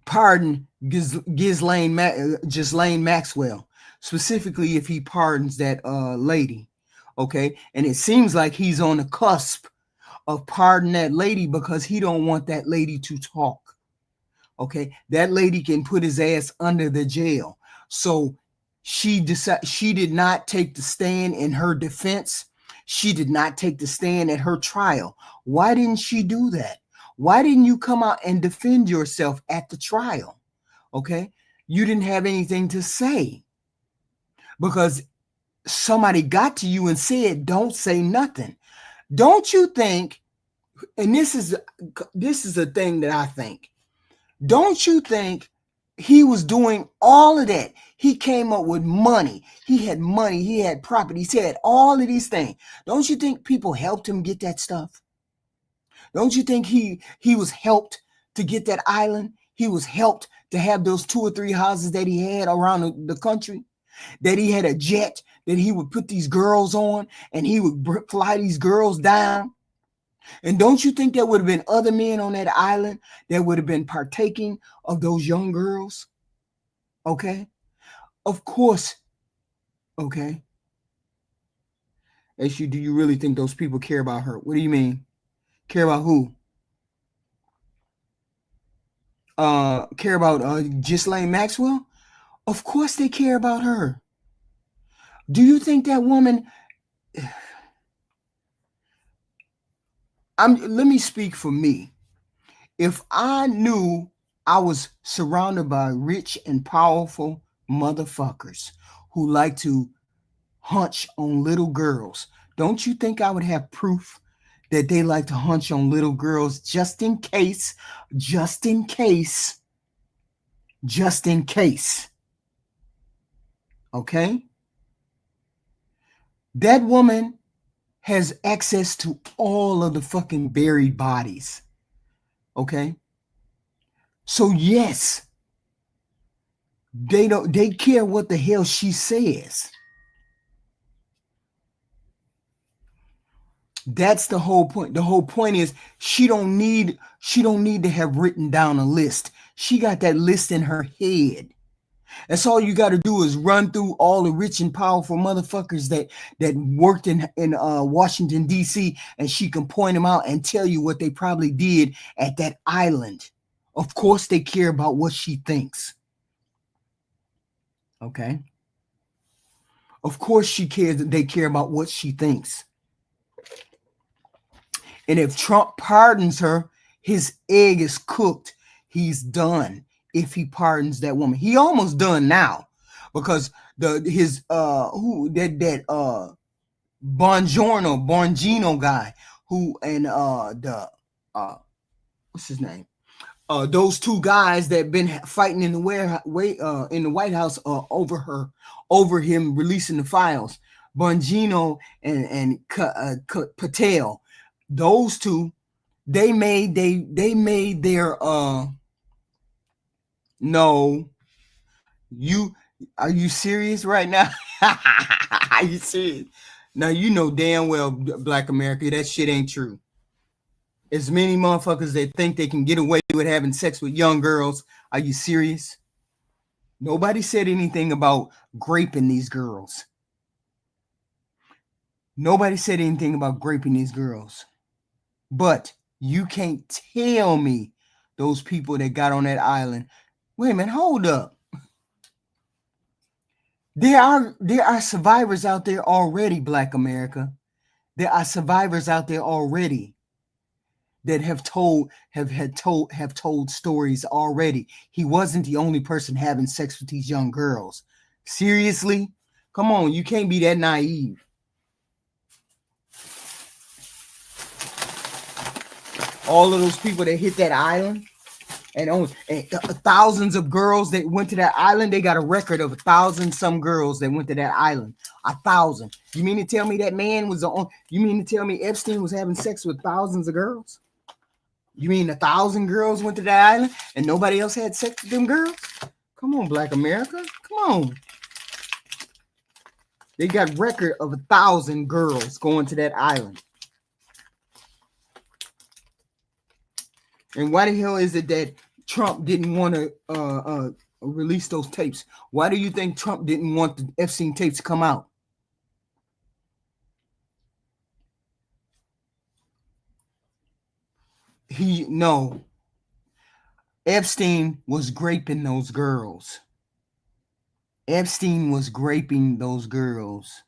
Speaker 1: pardon Ghislaine Maxwell, specifically if he pardons that lady, okay? And it seems like he's on the cusp of pardon that lady because he don't want that lady to talk. Okay, that lady can put his ass under the jail. So she did not take the stand in her defense. She did not take the stand at her trial. Why didn't she do that? Why didn't you come out and defend yourself at the trial? Okay, you didn't have anything to say because somebody got to you and said, don't say nothing. Don't you think, and this is a thing that I think, don't you think he was doing all of that? He came up with money. He had money. He had property. He had all of these things. Don't you think people helped him get that stuff? Don't you think he was helped to get that island? He was helped to have those 2 or 3 houses that he had around the country? That he had a jet that he would put these girls on and he would fly these girls down? And don't you think there would have been other men on that island that would have been partaking of those young girls? Okay. Of course. Okay. Issue, do you really think those people care about her? What do you mean? Care about who? Care about Ghislaine Maxwell? Of course they care about her. Do you think that woman? Let me speak for me. If I knew I was surrounded by rich and powerful motherfuckers who like to hunch on little girls, don't you think I would have proof that they like to hunch on little girls just in case, just in case, just in case? Okay? That woman has access to all of the fucking buried bodies. Okay? So yes, they care what the hell she says. That's the whole point. The whole point is she don't need to have written down a list. She got that list in her head. That's all you got to do is run through all the rich and powerful motherfuckers that worked in Washington D.C. and she can point them out and tell you what they probably did at that island. Of course, they care about what she thinks. Okay. Of course, she cares. They care about what she thinks. And if Trump pardons her, his egg is cooked. He's done. If he pardons that woman, he almost done now, because Bongino guy who and the what's his name? Those 2 guys that been fighting in the in the White House over him releasing the files, Bongino and Patel. Those 2, they made their no. You Are you serious right now? Are you serious? Now you know damn well, Black America, that shit ain't true. As many motherfuckers that think they can get away with having sex with young girls. Are you serious? Nobody said anything about graping these girls. Nobody said anything about graping these girls. But you can't tell me those people that got on that island. Wait a minute, hold up. There are survivors out there already, Black America. There are survivors out there already that have told stories already. He wasn't the only person having sex with these young girls. Seriously? Come on, you can't be that naive. All of those people that hit that island, and thousands of girls that went to that island, they got a record of 1,000 some girls that went to that island. 1,000. You mean to tell me that man was on? You mean to tell me Epstein was having sex with thousands of girls? You mean 1,000 girls went to that island and nobody else had sex with them girls? Come on, Black America. Come on. They got record of 1,000 girls going to that island. And why the hell is it that Trump didn't want to release those tapes? Why do you think Trump didn't want the Epstein tapes to come out? No. Epstein was graping those girls. Epstein was graping those girls.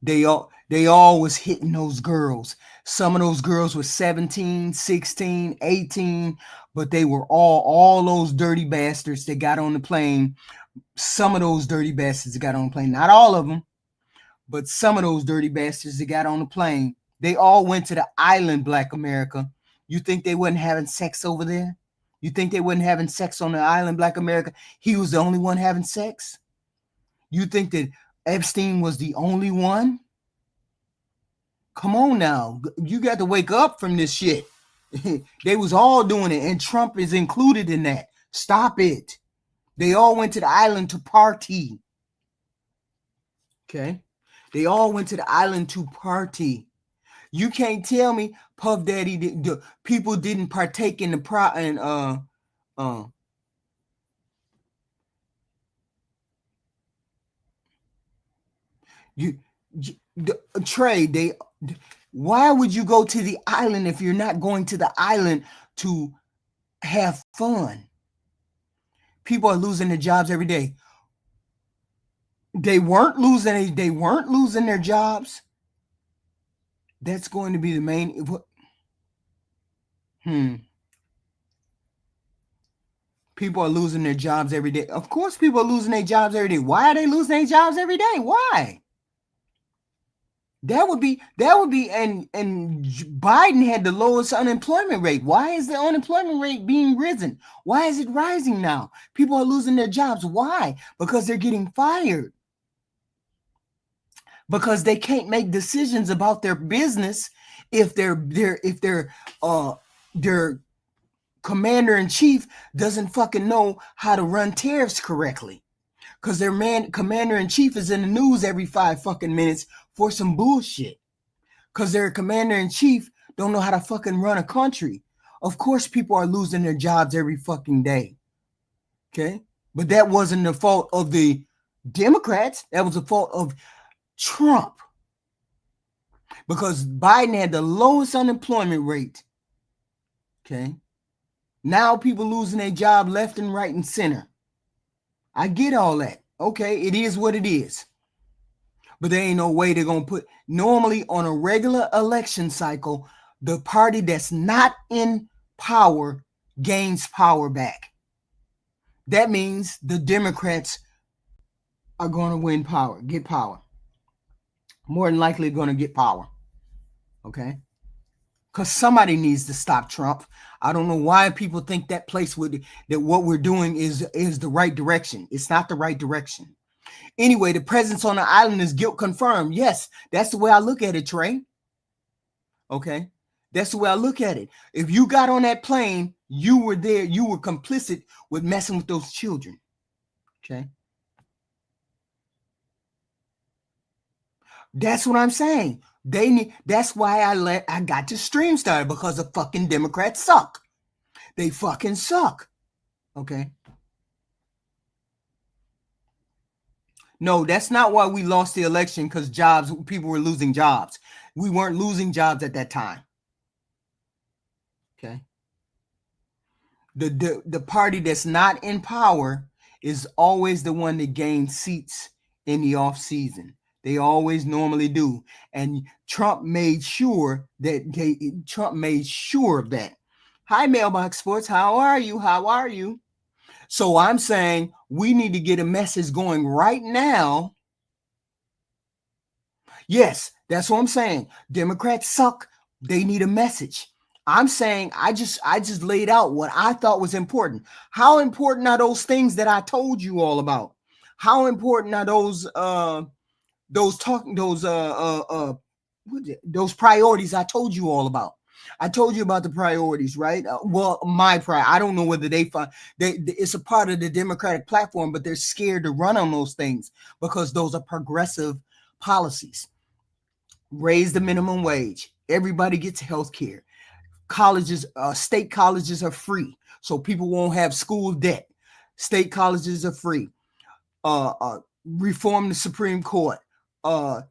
Speaker 1: They all was hitting those girls. Some of those girls were 17, 16, 18, but they were all those dirty bastards that got on the plane. Some of those dirty bastards that got on the plane, not all of them, but some of those dirty bastards that got on the plane, they all went to the island, Black America. You think they wasn't having sex over there? You think they wasn't having sex on the island, Black America? He was the only one having sex? You think that Epstein was the only one? Come on now. You got to wake up from this shit. They was all doing it, and Trump is included in that. Stop it. They all went to the island to party. Okay? They all went to the island to party. You can't tell me Puff Daddy the people didn't partake in the Trey, why would you go to the island if you're not going to the island to have fun? People are losing their jobs every day. They weren't losing their jobs. That's going to be the main. People are losing their jobs every day. Of course, people are losing their jobs every day. Why are they losing their jobs every day? Why? That would be, and Biden had the lowest unemployment rate. Why is the unemployment rate being risen? Why is it rising now? People are losing their jobs. Why? Because they're getting fired. Because they can't make decisions about their business if their commander in chief doesn't fucking know how to run tariffs correctly. Because their commander in chief is in the news every 5 fucking minutes for some bullshit. Because their commander in chief don't know how to fucking run a country. Of course, people are losing their jobs every fucking day. Okay, but that wasn't the fault of the Democrats. That was the fault of Trump. Because Biden had the lowest unemployment rate. Okay, now people losing their job left and right and center. I get all that. Okay, it is what it is. But there ain't no way they're going to put, normally on a regular election cycle, the party that's not in power gains power back. That means the Democrats are going to win power, get power. More than likely going to get power. Okay? Because somebody needs to stop Trump. I don't know why people think that what we're doing is the right direction. It's not the right direction. Anyway, the presence on the island is guilt confirmed. Yes, that's the way I look at it, Trey. Okay? That's the way I look at it. If you got on that plane, you were there, you were complicit with messing with those children. Okay? That's what I'm saying. That's why I got to stream started, because the fucking Democrats suck. They fucking suck. Okay? No, that's not why we lost the election, because people were losing jobs. We weren't losing jobs at that time. Okay? The party that's not in power is always the one that gains seats in the off season. They always normally do. And Trump made sure of that. Hi, Mailbox Sports. How are you? How are you? So I'm saying we need to get a message going right now. Yes, that's what I'm saying. Democrats suck. They need a message. I'm saying I just laid out what I thought was important. How important are those things that I told you all about? How important are those priorities I told you all about? I told you about the priorities, right? Well, my pride. I don't know whether they find it's a part of the Democratic platform, but they're scared to run on those things because those are progressive policies. Raise the minimum wage. Everybody gets health care. Colleges, state colleges are free, so people won't have school debt. State colleges are free. Reform the Supreme Court. Uh,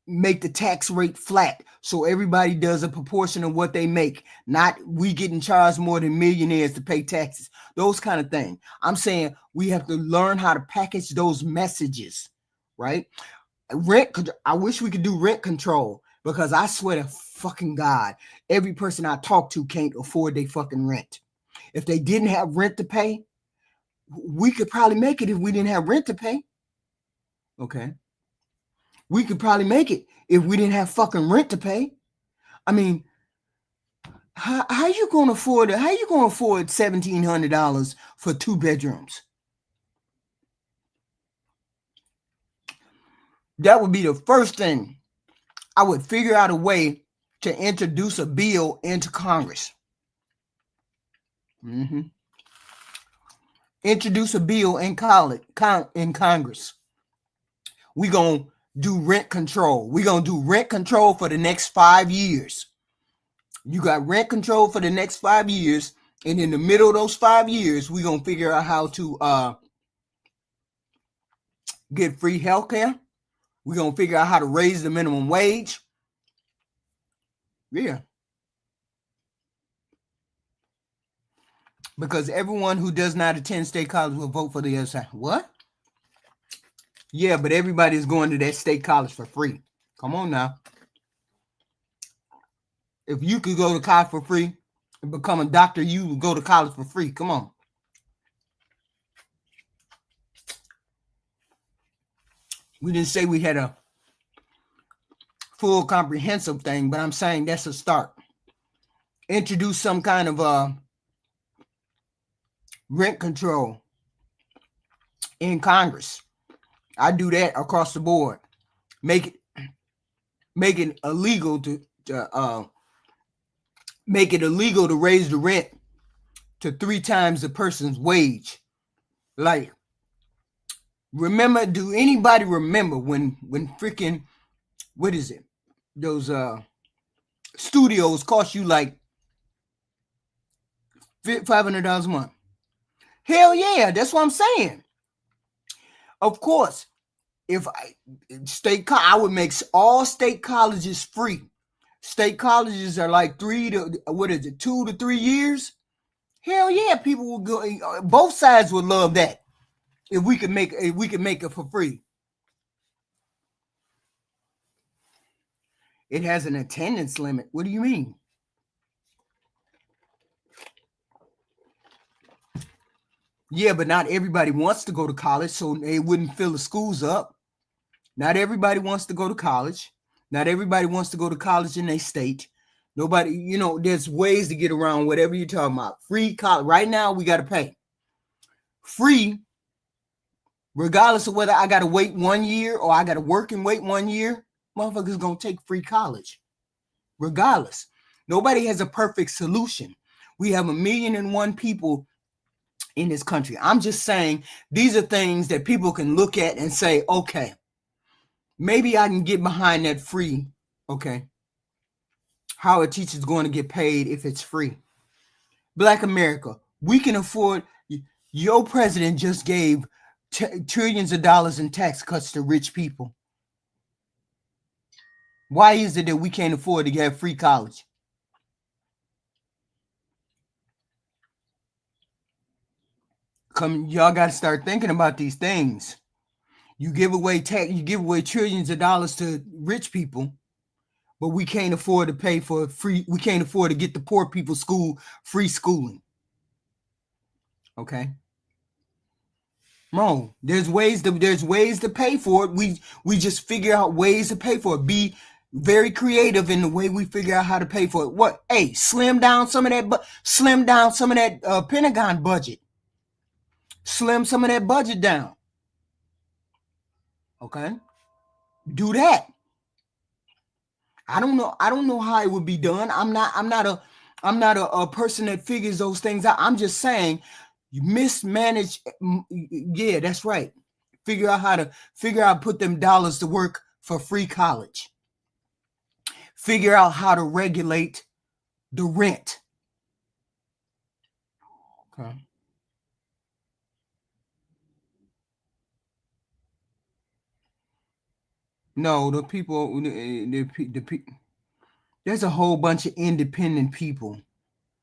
Speaker 1: Make the tax rate flat so everybody does a proportion of what they make, not we getting charged more than millionaires to pay taxes, those kind of things. I'm saying we have to learn how to package those messages, right? I wish we could do rent control, because I swear to fucking God, every person I talk to can't afford their fucking rent. If they didn't have rent to pay, we could probably make it if we didn't have rent to pay. Okay. We could probably make it if we didn't have fucking rent to pay. I mean, how you gonna afford it? How you gonna afford $1,700 for 2 bedrooms? That would be the first thing. I would figure out a way to introduce a bill into Congress. Mm-hmm. Introduce a bill in Congress. We gonna do rent control. We gonna do rent control for the next 5 years. You got rent control for the next 5 years, and in the middle of those 5 years, we gonna figure out how to get free health care. We're gonna figure out how to raise the minimum wage. Yeah. Because everyone who does not attend state college will vote for the other side. What? Yeah, but everybody's going to that state college for free. Come on now. If you could go to college for free and become a doctor, you would go to college for free. Come on. We didn't say we had a full comprehensive thing, but I'm saying that's a start. Introduce some kind of rent control in Congress. I do that across the board. Make it illegal to make it illegal to raise the rent to 3 times the person's wage. Like, do anybody remember when freaking, what is it? Those studios cost you like $500 a month. Hell yeah, that's what I'm saying. Of course, if I would make all state colleges free. State colleges are like 2 to 3 years. Hell yeah, people will go. Both sides would love that if we could make it for free. It has an attendance limit. What do you mean? Yeah, but not everybody wants to go to college, so they wouldn't fill the schools up. Not everybody wants to go to college. Not everybody wants to go to college in their state. Nobody, there's ways to get around whatever you're talking about. Free college. Right now, we got to pay. Free, regardless of whether I got to wait 1 year or I got to work and wait 1 year, motherfuckers going to take free college. Regardless. Nobody has a perfect solution. We have 1,000,001 people in this country. I'm just saying these are things that people can look at and say, okay, maybe I can get behind that free. Okay. How a teacher's going to get paid if it's free. Black America, we can afford. Your president just gave trillions of dollars in tax cuts to rich people. Why is it that we can't afford to get free college? Y'all got to start thinking about these things. You give away trillions of dollars to rich people, but we can't afford to pay for free. We can't afford to get the poor people free schooling. Okay. No, there's ways to pay for it. We just figure out ways to pay for it. Be very creative in the way we figure out how to pay for it. What? Hey, slim down some of that Pentagon budget. Slim some of that budget down. Okay? Do that. I don't know how it would be done. I'm not a person that figures those things out. I'm just saying you mismanage. Yeah, that's right. Figure out put them dollars to work for free college. Figure out how to regulate the rent. Okay. No, the people, there's a whole bunch of independent people.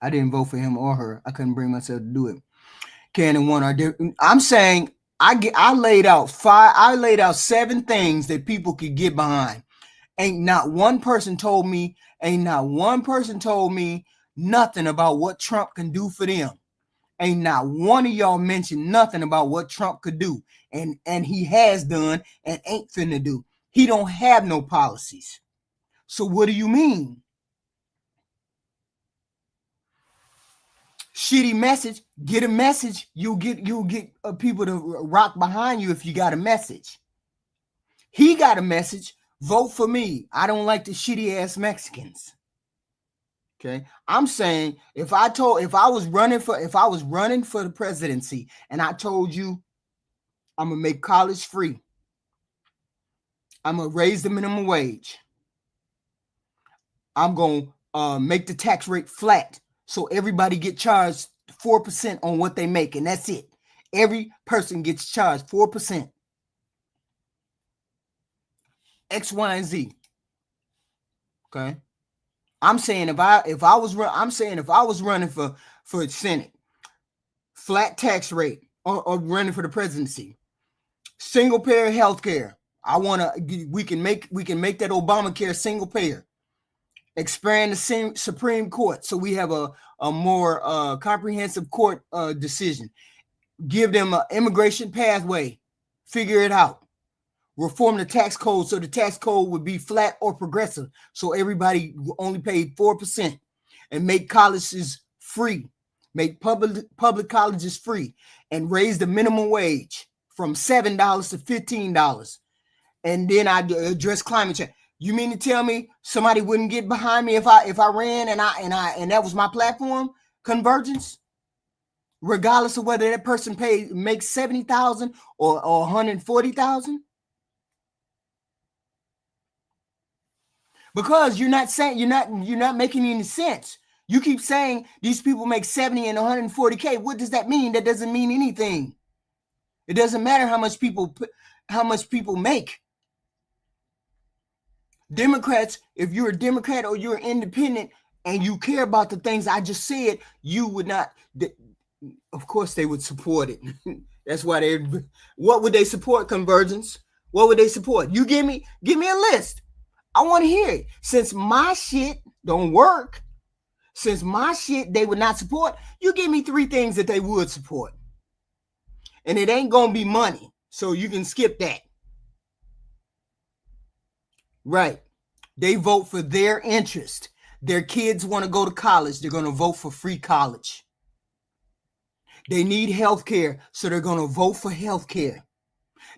Speaker 1: I didn't vote for him or her. I couldn't bring myself to do it. Can and one are different. I'm saying I laid out 7 things that people could get behind. Ain't not one person told me nothing about what Trump can do for them. Ain't not one of y'all mentioned nothing about what Trump could do, and he has done and ain't finna do. He don't have no policies. So what do you mean? Shitty message. Get a message. You'll get people to rock behind you if you got a message. He got a message. Vote for me. I don't like the shitty ass Mexicans. Okay, I'm saying if I was running for the presidency and I told you I'm gonna make college free, I'm gonna raise the minimum wage, I'm gonna make the tax rate flat so everybody get charged 4% on what they make, and that's it. Every person gets charged 4%. X, Y, and Z. Okay. I'm saying if I was running for Senate, flat tax rate, or running for the presidency, single payer health care. We can make that Obamacare single payer. Expand the Supreme Court so we have a more comprehensive court decision. Give them an immigration pathway. Figure it out. Reform the tax code so the tax code would be flat or progressive so everybody only paid 4%, and make colleges free. Make public colleges free, and raise the minimum wage from $7 to $15. And then I address climate change. You mean to tell me somebody wouldn't get behind me if I ran and that was my platform? Convergence, regardless of whether that person makes 70,000 or 140,000. Because you're not making any sense. You keep saying these people make 70 and 140K. What does that mean? That doesn't mean anything. It doesn't matter how much people make. Democrats, if you're a Democrat or you're independent and you care about the things I just said, you would not. Of course, they would support it. That's why what would they support? Convergence. What would they support? You give me a list. I want to hear it. Since my shit don't work, since my shit they would not support, you give me 3 things that they would support. And it ain't going to be money. So you can skip that. Right. They vote for their interest. Their kids want to go to college. They're going to vote for free college. They need health care. So they're going to vote for health care.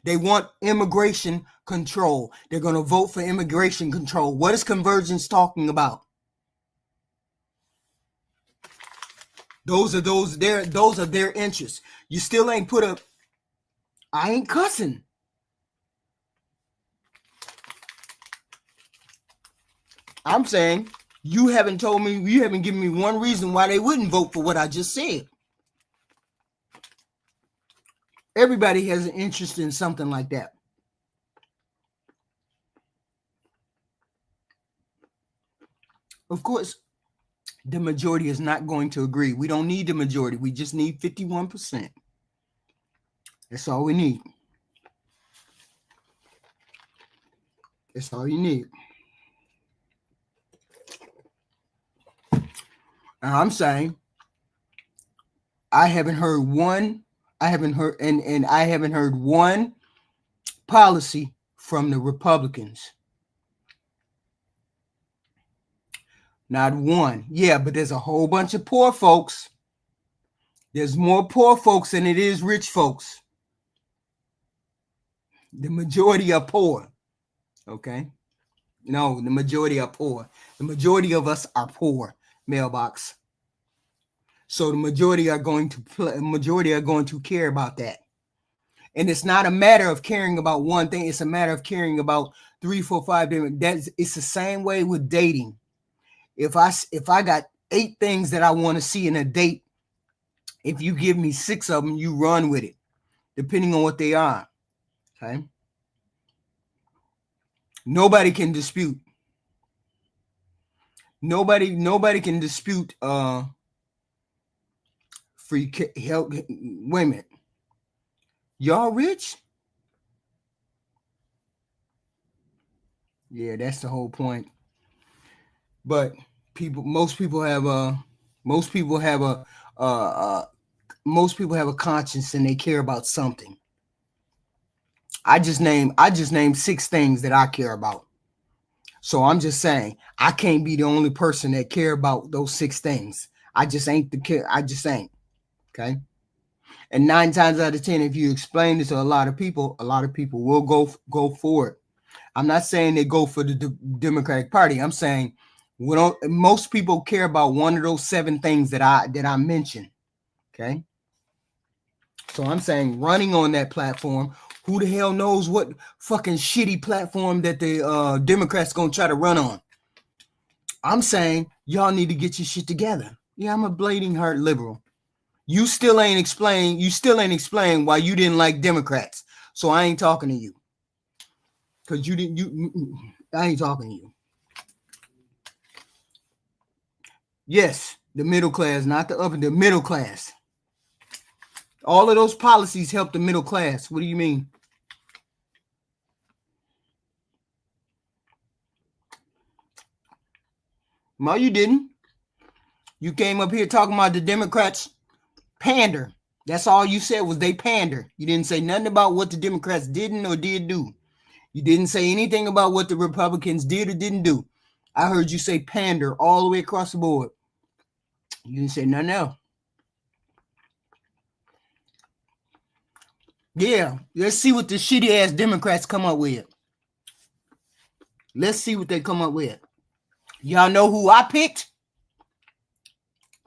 Speaker 1: They want immigration control. They're going to vote for immigration control. What is convergence talking about? Those are their interests. You still ain't put up. I ain't cussing. I'm saying you haven't given me one reason why they wouldn't vote for what I just said. Everybody has an interest in something like that. Of course, the majority is not going to agree. We don't need the majority. We just need 51%. That's all we need. That's all you need. And I'm saying I haven't heard one. I haven't heard and I haven't heard one policy from the Republicans. Not one. Yeah, but there's a whole bunch of poor folks. There's more poor folks than it is rich folks. The majority are poor. Okay? No, the majority are poor. The majority of us are poor. Mailbox. So the majority are going to care about that. And it's not a matter of caring about one thing. It's a matter of caring about 3, 4, 5 different. It's the same way with dating. If I got 8 things that I want to see in a date, if you give me 6 of them, you run with it, depending on what they are. Okay. Nobody can dispute. Nobody can dispute free help. Wait a minute. Y'all rich? Yeah, that's the whole point. But most people have a conscience and they care about something. I just named 6 things that I care about. So I'm just saying I can't be the only person that care about those 6 things. I just ain't I just ain't. Okay. And 9 times out of 10, if you explain it to a lot of people will go for it. I'm not saying they go for the Democratic Party. I'm saying most people care about one of those 7 things that I mentioned. Okay. So I'm saying running on that platform, who the hell knows what fucking shitty platform that the Democrats gonna try to run on. I'm saying y'all need to get your shit together. Yeah, I'm a bleeding heart liberal. You still ain't explain why you didn't like Democrats. So I ain't talking to you. Cause I ain't talking to you. Yes, the middle class, not the upper, the middle class. All of those policies help the middle class. What do you mean? No, you didn't. You came up here talking about the Democrats pander. That's all you said was they pander. You didn't say nothing about what the Democrats didn't or did do. You didn't say anything about what the Republicans did or didn't do. I heard you say pander all the way across the board. You didn't say nothing else. Yeah, let's see what the shitty ass Democrats come up with. Let's see what they come up with. Y'all know who I picked?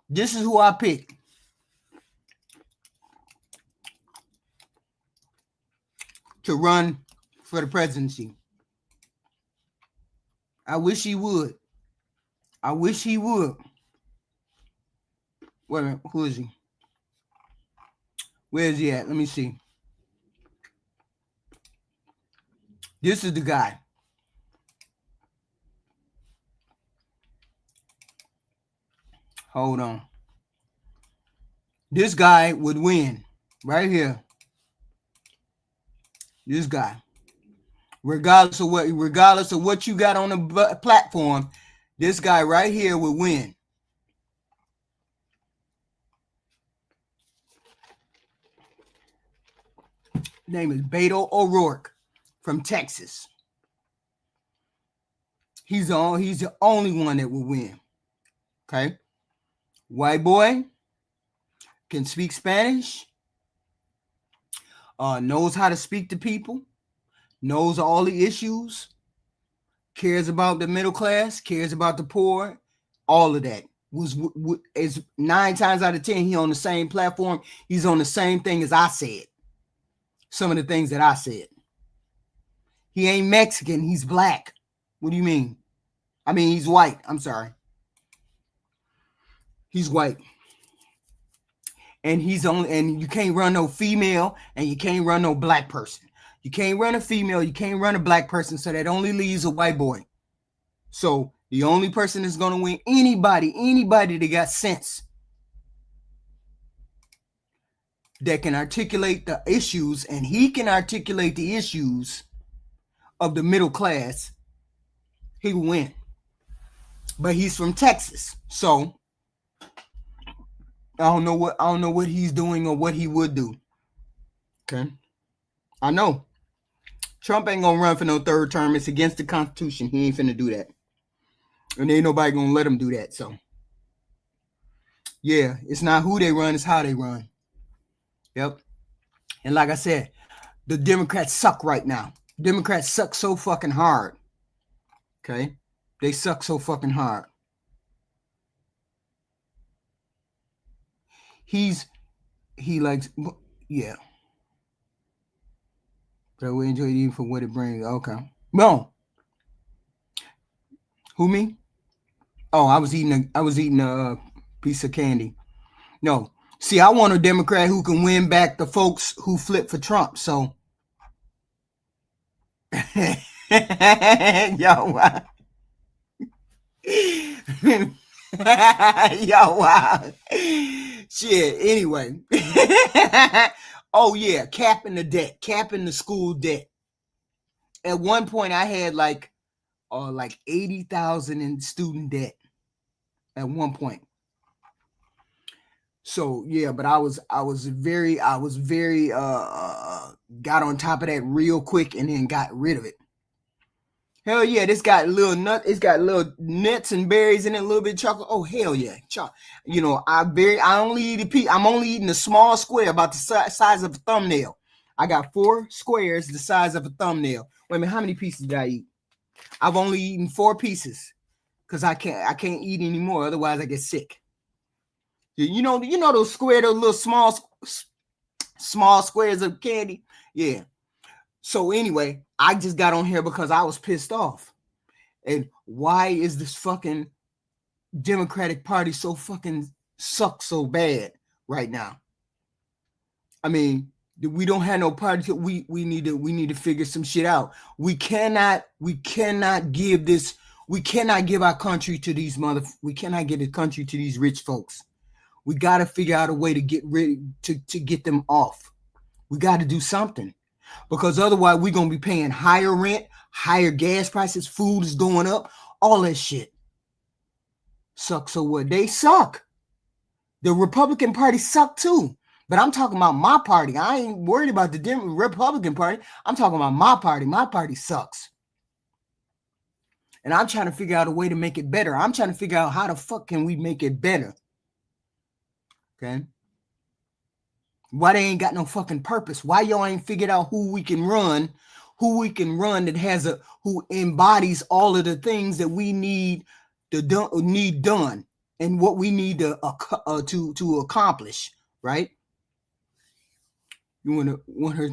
Speaker 1: This is who I picked. To run for the presidency. I wish he would. Wait a minute, who is he? Where is he at? Let me see. This is the guy. Hold on. This guy would win. Right here. This guy. Regardless of what you got on the platform, this guy right here would win. His name is Beto O'Rourke from Texas. He's the only one that will win. Okay? White boy, can speak Spanish, knows how to speak to people, knows all the issues, cares about the middle class, cares about the poor, all of that. Is 9 times out of 10, he on the same platform. He's on the same thing as I said. Some of the things that I said. He ain't Mexican, he's black. What do you mean? I mean, he's white. I'm sorry. He's white. And you can't run no female and you can't run no black person. You can't run a female, you can't run a black person, so that only leaves a white boy. So the only person that's going to win, anybody that got sense, that can articulate the issues, and he can articulate the issues of the middle class, He would win. But he's from Texas, so I don't know what he's doing or what he would do. Okay, I know Trump ain't gonna run for no third term. It's against the Constitution. He ain't finna do that, and ain't nobody gonna let him do that. So yeah, it's not who they run, it's how they run. Yep. And like I said, the Democrats suck right now. Democrats suck so fucking hard. Okay, they suck so fucking hard. He likes, yeah. But we enjoy eating for what it brings. Okay. No, who me? Oh, I was eating a piece of candy. No, see, I want a Democrat who can win back the folks who flipped for Trump. So, yo, yo, wow. Shit. Anyway. Oh yeah, capping the debt, capping the school debt. At one point, I had like 80,000 in student debt. At one point. So yeah, but I was very got on top of that real quick and then got rid of it. Hell yeah, this got little nut. It's got little nuts and berries in it, a little bit of chocolate. Oh hell yeah, you know I only eat a piece. I'm only eating a small square about the size of a thumbnail. I got 4 squares the size of a thumbnail. Wait a minute, how many pieces did I eat? I've only eaten 4 pieces because I can't eat anymore. Otherwise, I get sick. You know those square, those little small squares of candy. Yeah. So anyway, I just got on here because I was pissed off. And why is this fucking Democratic Party so fucking suck so bad right now? I mean, we don't have no party. We need to figure some shit out. We cannot give our country to these we cannot give the country to these rich folks. We got to figure out a way to get rid to get them off. We got to do something. Because otherwise we're going to be paying higher rent, higher gas prices, food is going up, all that shit. Suck. So what? They suck. The Republican Party suck too. But I'm talking about my party. I ain't worried about the Republican Party. I'm talking about my party. My party sucks. And I'm trying to figure out a way to make it better. I'm trying to figure out how the fuck can we make it better. Okay? Why they ain't got no fucking purpose? Why y'all ain't figured out who we can run that who embodies all of the things that we need done and what we need to accomplish, right? You want her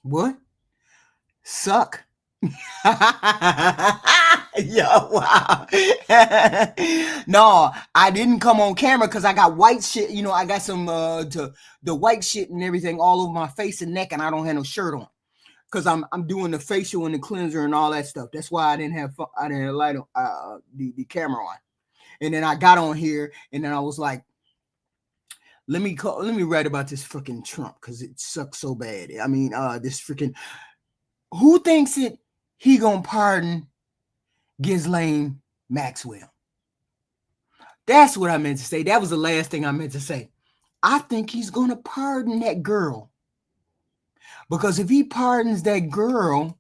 Speaker 1: what? Suck. Yo, wow. No, I didn't come on camera because I got white shit. You know, I got some the white shit and everything all over my face and neck, and I don't have no shirt on because I'm doing the facial and the cleanser and all that stuff. That's why I didn't have light the camera on. And then I got on here, and then I was like, let me write about this freaking Trump because it sucks so bad. I mean, this freaking who thinks it he gonna pardon Ghislaine Maxwell? That's what I meant to say. That was the last thing I meant to say. I think he's gonna pardon that girl. Because if he pardons that girl,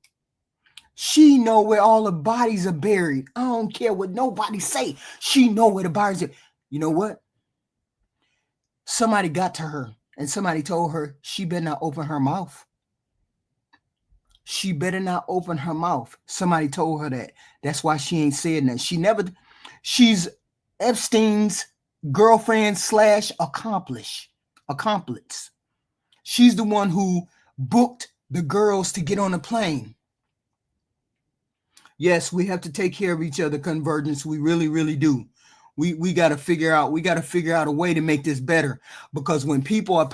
Speaker 1: she know where all the bodies are buried. I don't care what nobody say. She know where the bodies are. You know what? Somebody got to her and somebody told her she better not open her mouth. She better not open her mouth. Somebody told her that. That's why she ain't said that. She's Epstein's girlfriend / accomplice. She's the one who booked the girls to get on a plane. Yes, we have to take care of each other, Convergence. We really, really do. We got to figure out a way to make this better, because when people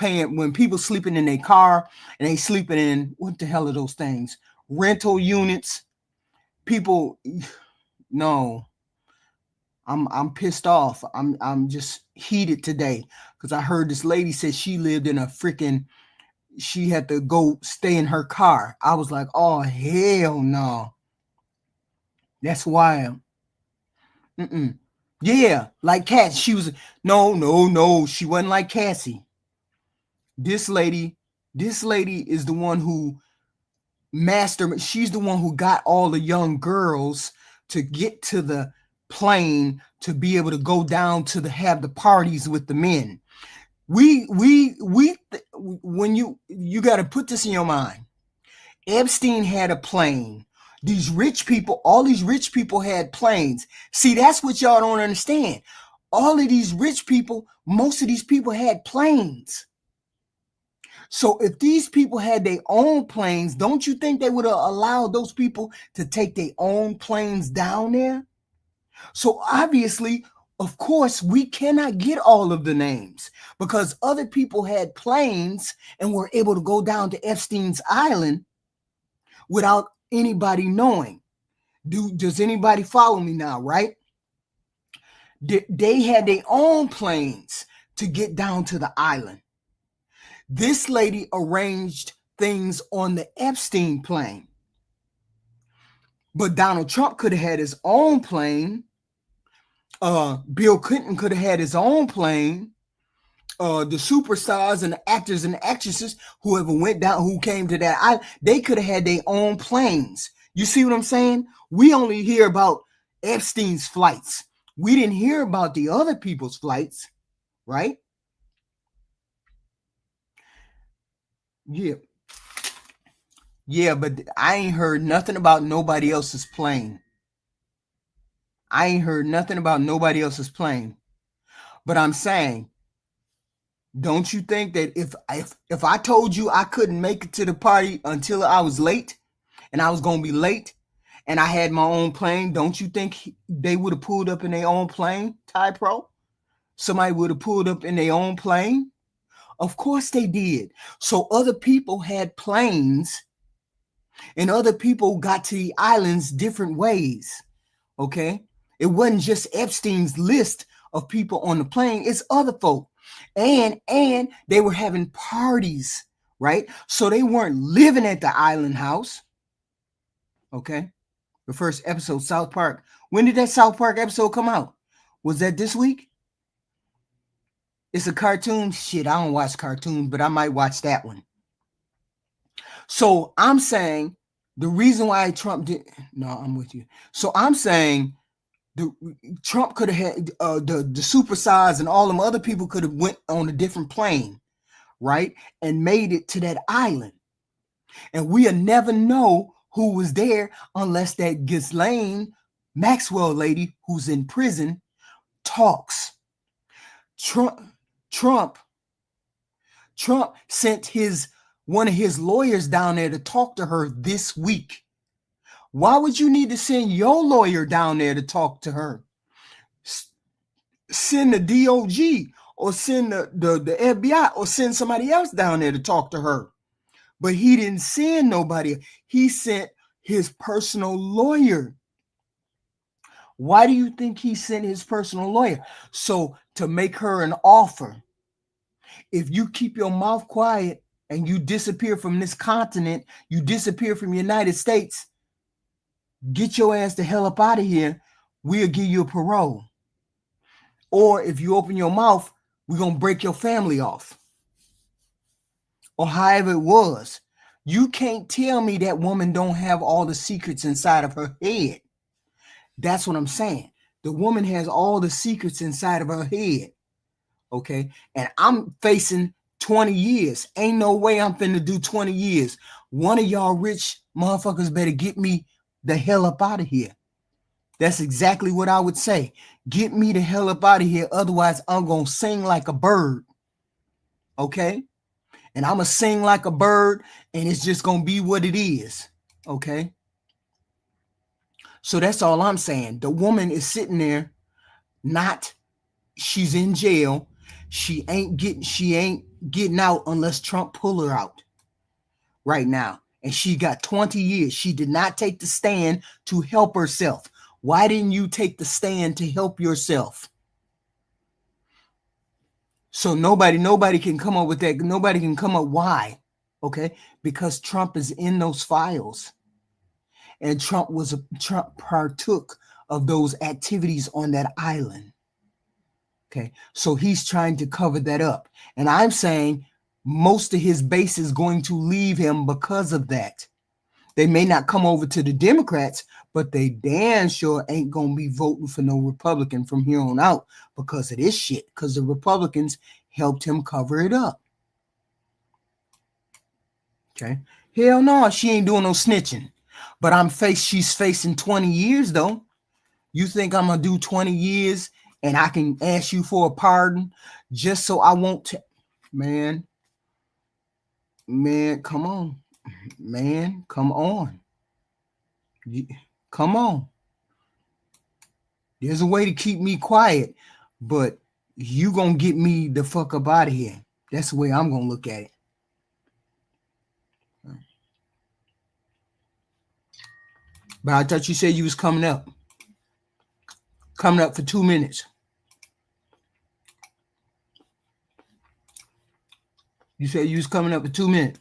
Speaker 1: sleeping in their car and they sleeping in, what the hell are those things? Rental units. People, no. I'm pissed off. I'm just heated today because I heard this lady said she lived in she had to go stay in her car. I was like, oh hell no. That's why. Mm-mm. Yeah, like Cassie. She was no, no, no. She wasn't like Cassie. This lady, this lady is the one who she's the one who got all the young girls to get to the plane to be able to go down to the have the parties with the men. When you got to put this in your mind. Epstein had a plane. These rich people, all these rich people had planes. See, that's what y'all don't understand. All of these rich people, most of these people had planes. So if these people had their own planes, don't you think they would have allowed those people to take their own planes down there? So obviously, of course, we cannot get all of the names because other people had planes and were able to go down to Epstein's Island without anybody knowing. Does anybody follow me now, right? They had their own planes to get down to the island. This lady arranged things on the Epstein plane. But Donald Trump could have had his own plane. Bill Clinton could have had his own plane. The superstars and the actors and the actresses, whoever went down, who came to that island, they could have had their own planes. You see what I'm saying? We only hear about Epstein's flights. We didn't hear about the other people's flights, right? Yeah. Yeah, but I ain't heard nothing about nobody else's plane. I ain't heard nothing about nobody else's plane. But I'm saying, don't you think that if I told you I couldn't make it to the party until I was late and I was going to be late and I had my own plane, don't you think they would have pulled up in their own plane, Ty Pro? Somebody would have pulled up in their own plane? Of course they did. So other people had planes and other people got to the islands different ways. Okay? It wasn't just Epstein's list of people on the plane, it's other folk. And they were having parties, right? So they weren't living at the island house. Okay? The first episode, South Park. When did that South Park episode come out? Was that this week? It's a cartoon. Shit, I don't watch cartoons, but I might watch that one. So I'm saying the reason why Trump did. No, I'm with you. So I'm saying Trump could have had the supersize and all them other people could have went on a different plane, right, and made it to that island, and we'll never know who was there unless that Ghislaine Maxwell lady who's in prison talks. Trump sent one of his lawyers down there to talk to her this week. Why would you need to send your lawyer down there to talk to her? Send the DOG or send the FBI or send somebody else down there to talk to her. But he didn't send nobody. He sent his personal lawyer. Why do you think he sent his personal lawyer? So to make her an offer. If you keep your mouth quiet and you disappear from this continent, you disappear from the United States, get your ass the hell up out of here. We'll give you a parole. Or if you open your mouth, we're going to break your family off. Or however it was. You can't tell me that woman don't have all the secrets inside of her head. That's what I'm saying. The woman has all the secrets inside of her head. Okay? And I'm facing 20 years. Ain't no way I'm finna do 20 years. One of y'all rich motherfuckers better get me the hell up out of here. That's exactly what I would say. Get me the hell up out of here. Otherwise, I'm going to sing like a bird. Okay? And I'm going to sing like a bird, and it's just going to be what it is. Okay? So that's all I'm saying. The woman is sitting there, she's in jail. She ain't getting out unless Trump pull her out right now. And she got 20 years. She did not take the stand to help herself. Why didn't you take the stand to help yourself? So nobody can come up with that. Nobody can come up why. Okay? Because Trump is in those files. and Trump partook of those activities on that island. Okay, so he's trying to cover that up, and I'm saying most of his base is going to leave him because of that. They may not come over to the Democrats, but they damn sure ain't gonna be voting for no Republican from here on out because of this shit. Because the Republicans helped him cover it up. Okay, hell no, she ain't doing no snitching. But she's facing 20 years though. You think I'm gonna do 20 years and I can ask you for a pardon just so I won't man, come on. Man, come on. Come on. There's a way to keep me quiet, but you gonna get me the fuck up out of here. That's the way I'm gonna look at it. But I thought you said you was coming up. Coming up for 2 minutes. You said you was coming up for 2 minutes.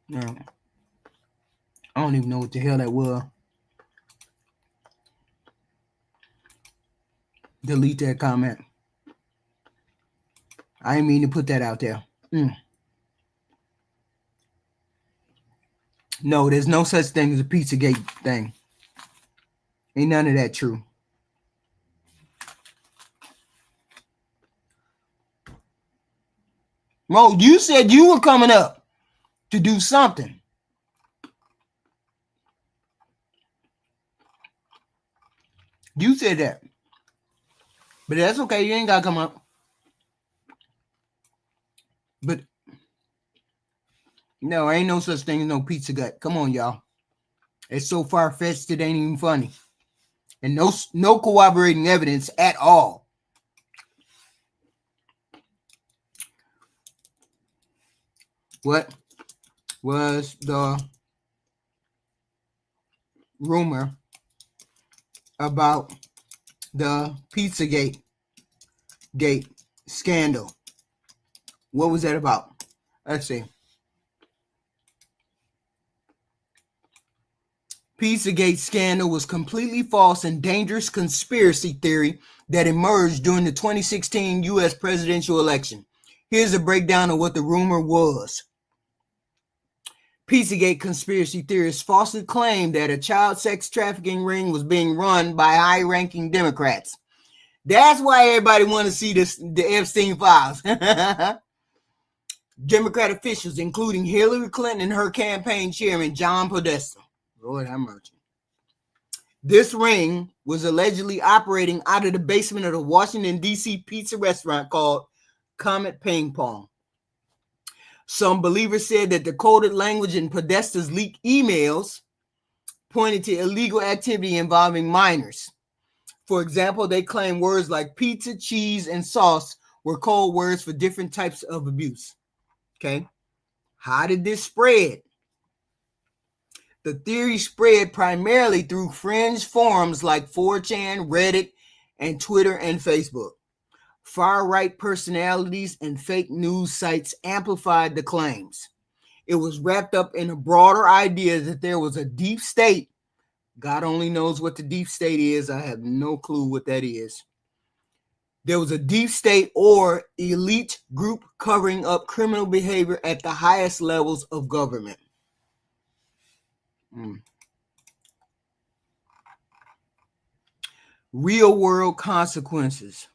Speaker 1: No. I don't even know what the hell that was. Delete that comment. I didn't mean to put that out there. No, there's no such thing as a Pizzagate thing. Ain't none of that true. Mo, you said you were coming up to do something. You said that. But that's okay. You ain't got to come up. But no, ain't no such thing as no pizza gut. Come on, y'all. It's so far-fetched it ain't even funny. And no corroborating evidence at all. What was the rumor about the Pizzagate scandal? What was that about? Let's see. Pizzagate scandal was completely false and dangerous conspiracy theory that emerged during the 2016 U.S. presidential election. Here's a breakdown of what the rumor was. Pizzagate conspiracy theorists falsely claimed that a child sex trafficking ring was being run by high-ranking Democrats. That's why everybody want to see the Epstein files. Democrat officials, including Hillary Clinton and her campaign chairman, John Podesta. Lord have mercy. This ring was allegedly operating out of the basement of the Washington, D.C. pizza restaurant called Comet Ping Pong. Some believers said that the coded language in Podesta's leaked emails pointed to illegal activity involving minors. For example, they claimed words like pizza, cheese, and sauce were code words for different types of abuse. Okay. How did this spread? The theory spread primarily through fringe forums like 4chan, Reddit, and Twitter and Facebook. Far-right personalities and fake news sites amplified the claims. It was wrapped up in a broader idea that there was a deep state. God only knows what the deep state is. I have no clue what that is. There was a deep state or elite group covering up criminal behavior at the highest levels of government. Real world consequences.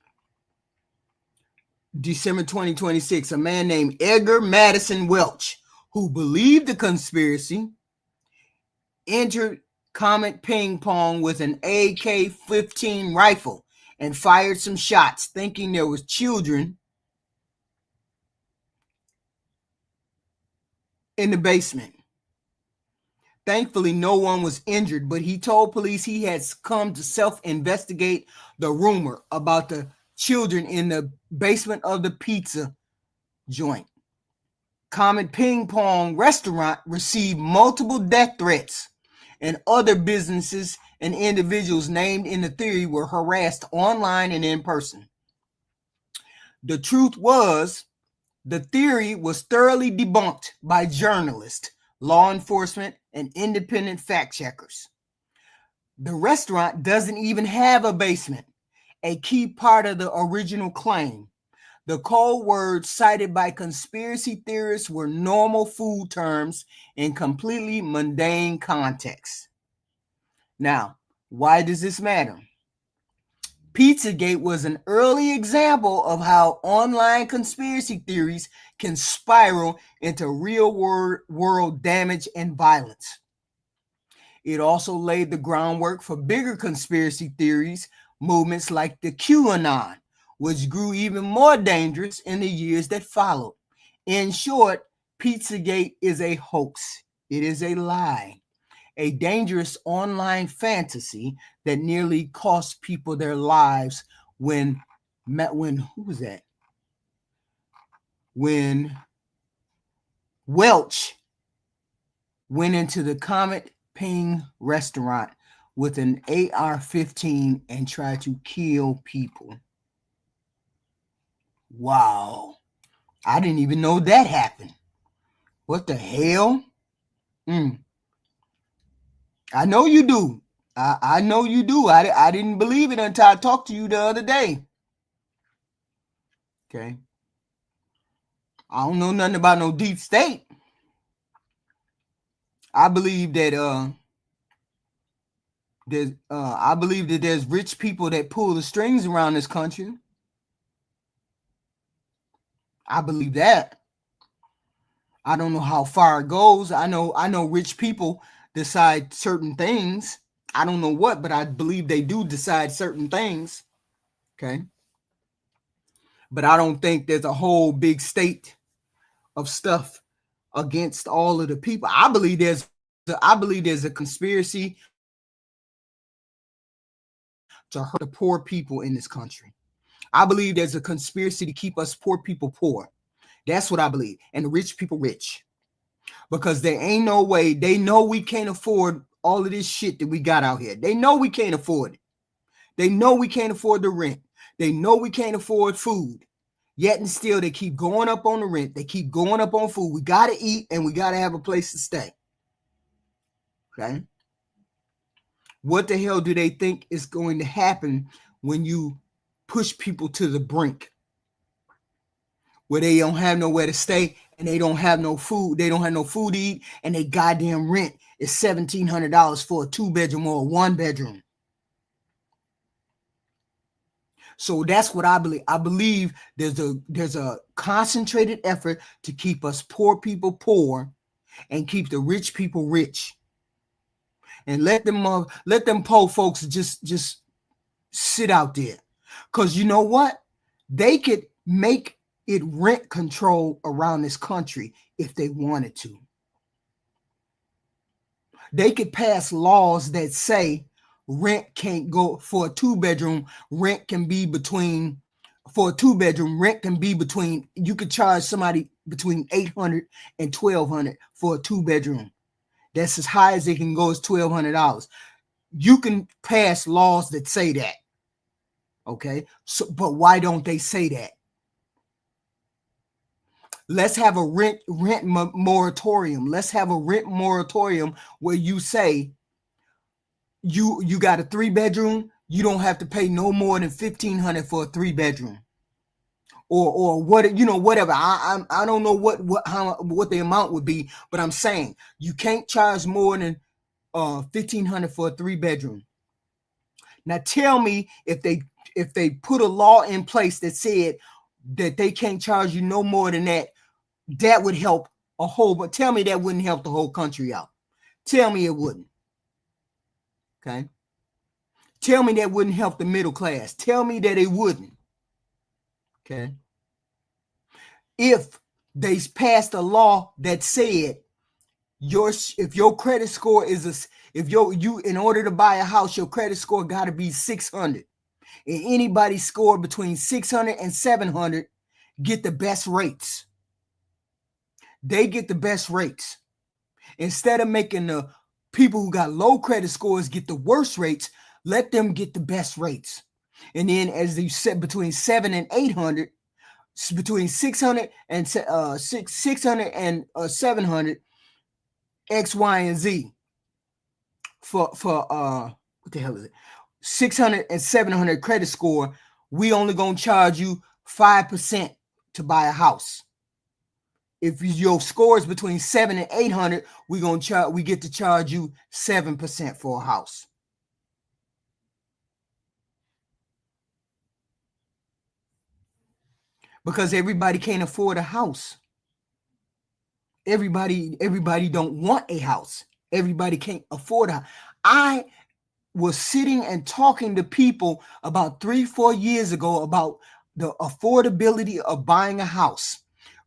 Speaker 1: December 2026, a man named Edgar Madison Welch, who believed the conspiracy, entered Comet Ping Pong with an AK-15 rifle and fired some shots, thinking there was children in the basement. Thankfully, no one was injured, but he told police he had come to self-investigate the rumor about the children in the basement of the pizza joint. Comet Ping Pong restaurant received multiple death threats, and other businesses and individuals named in the theory were harassed online and in person. The truth was, The theory was thoroughly debunked by journalists, law enforcement, and independent fact checkers. The restaurant doesn't even have a basement, a key part of the original claim. The code words cited by conspiracy theorists were normal food terms in completely mundane contexts. Now, why does this matter? Pizzagate was an early example of how online conspiracy theories can spiral into real world damage and violence. It also laid the groundwork for bigger conspiracy theories, movements like the QAnon, which grew even more dangerous in the years that followed. In short, Pizzagate is a hoax. It is a lie, a dangerous online fantasy that nearly cost people their lives when who was that? When Welch went into the Comet Ping restaurant with an AR-15 and tried to kill people. Wow. I didn't even know that happened. What the hell? I know you do. I know you do. I didn't believe it until I talked to you the other day. Okay. I don't know nothing about no deep state. I believe that there's rich people that pull the strings around this country. I believe that. I don't know how far it goes. I know rich people decide certain things. I don't know what, but I believe they do decide certain things. Okay. But I don't think there's a whole big state of stuff against all of the people. I believe there's a conspiracy to hurt the poor people in this country. I believe there's a conspiracy to keep us poor people poor. That's what I believe. And the rich people rich. Because there ain't no way. They know we can't afford all of this shit that we got out here. They know we can't afford it. They know we can't afford the rent. They know we can't afford food. Yet and still, they keep going up on the rent. They keep going up on food. We got to eat and we got to have a place to stay. Okay? What the hell do they think is going to happen when you push people to the brink? Where they don't have nowhere to stay and they don't have no food. They don't have no food to eat, and they goddamn rent is $1,700 for a 2-bedroom or a 1-bedroom. So that's what I believe. I believe there's a concentrated effort to keep us poor people poor and keep the rich people rich. And let them poor folks just sit out there. Because you know what? They could make it rent control around this country if they wanted to. They could pass laws that say rent can't go for a 2-bedroom. Rent can be between for a 2-bedroom. Rent can be between. You could charge somebody between $800 and $1,200 for a 2-bedroom. That's as high as it can go is $1,200. You can pass laws that say that. Okay, so but why don't they say that? Let's have a rent moratorium. Let's have a rent moratorium where you say you got a 3-bedroom, you don't have to pay no more than $1,500 for a 3-bedroom, or what, whatever. I don't know what the amount would be, but I'm saying you can't charge more than $1,500 for a 3-bedroom. Now tell me if they put a law in place that said that they can't charge you no more than that. That would help a whole, but tell me that wouldn't help the whole country out. Tell me it wouldn't. Okay. Tell me that wouldn't help the middle class. Tell me that it wouldn't. Okay. If they passed a law that said if your credit score is in order to buy a house, your credit score got to be 600, and anybody scored between 600 and 700 get the best rates. They get the best rates. Instead of making the people who got low credit scores get the worst rates, let them get the best rates. And then, as you said, between 700 and 800, between 600 and 600 and 700 X, Y, and Z for what the hell is it? 600 and 700 credit score. We only gonna charge you 5% to buy a house. If your score is between 7 and 800, we get to charge you 7% for a house. Because everybody can't afford a house. Everybody don't want a house. Everybody can't afford a house. I was sitting and talking to people about 3-4 years ago about the affordability of buying a house.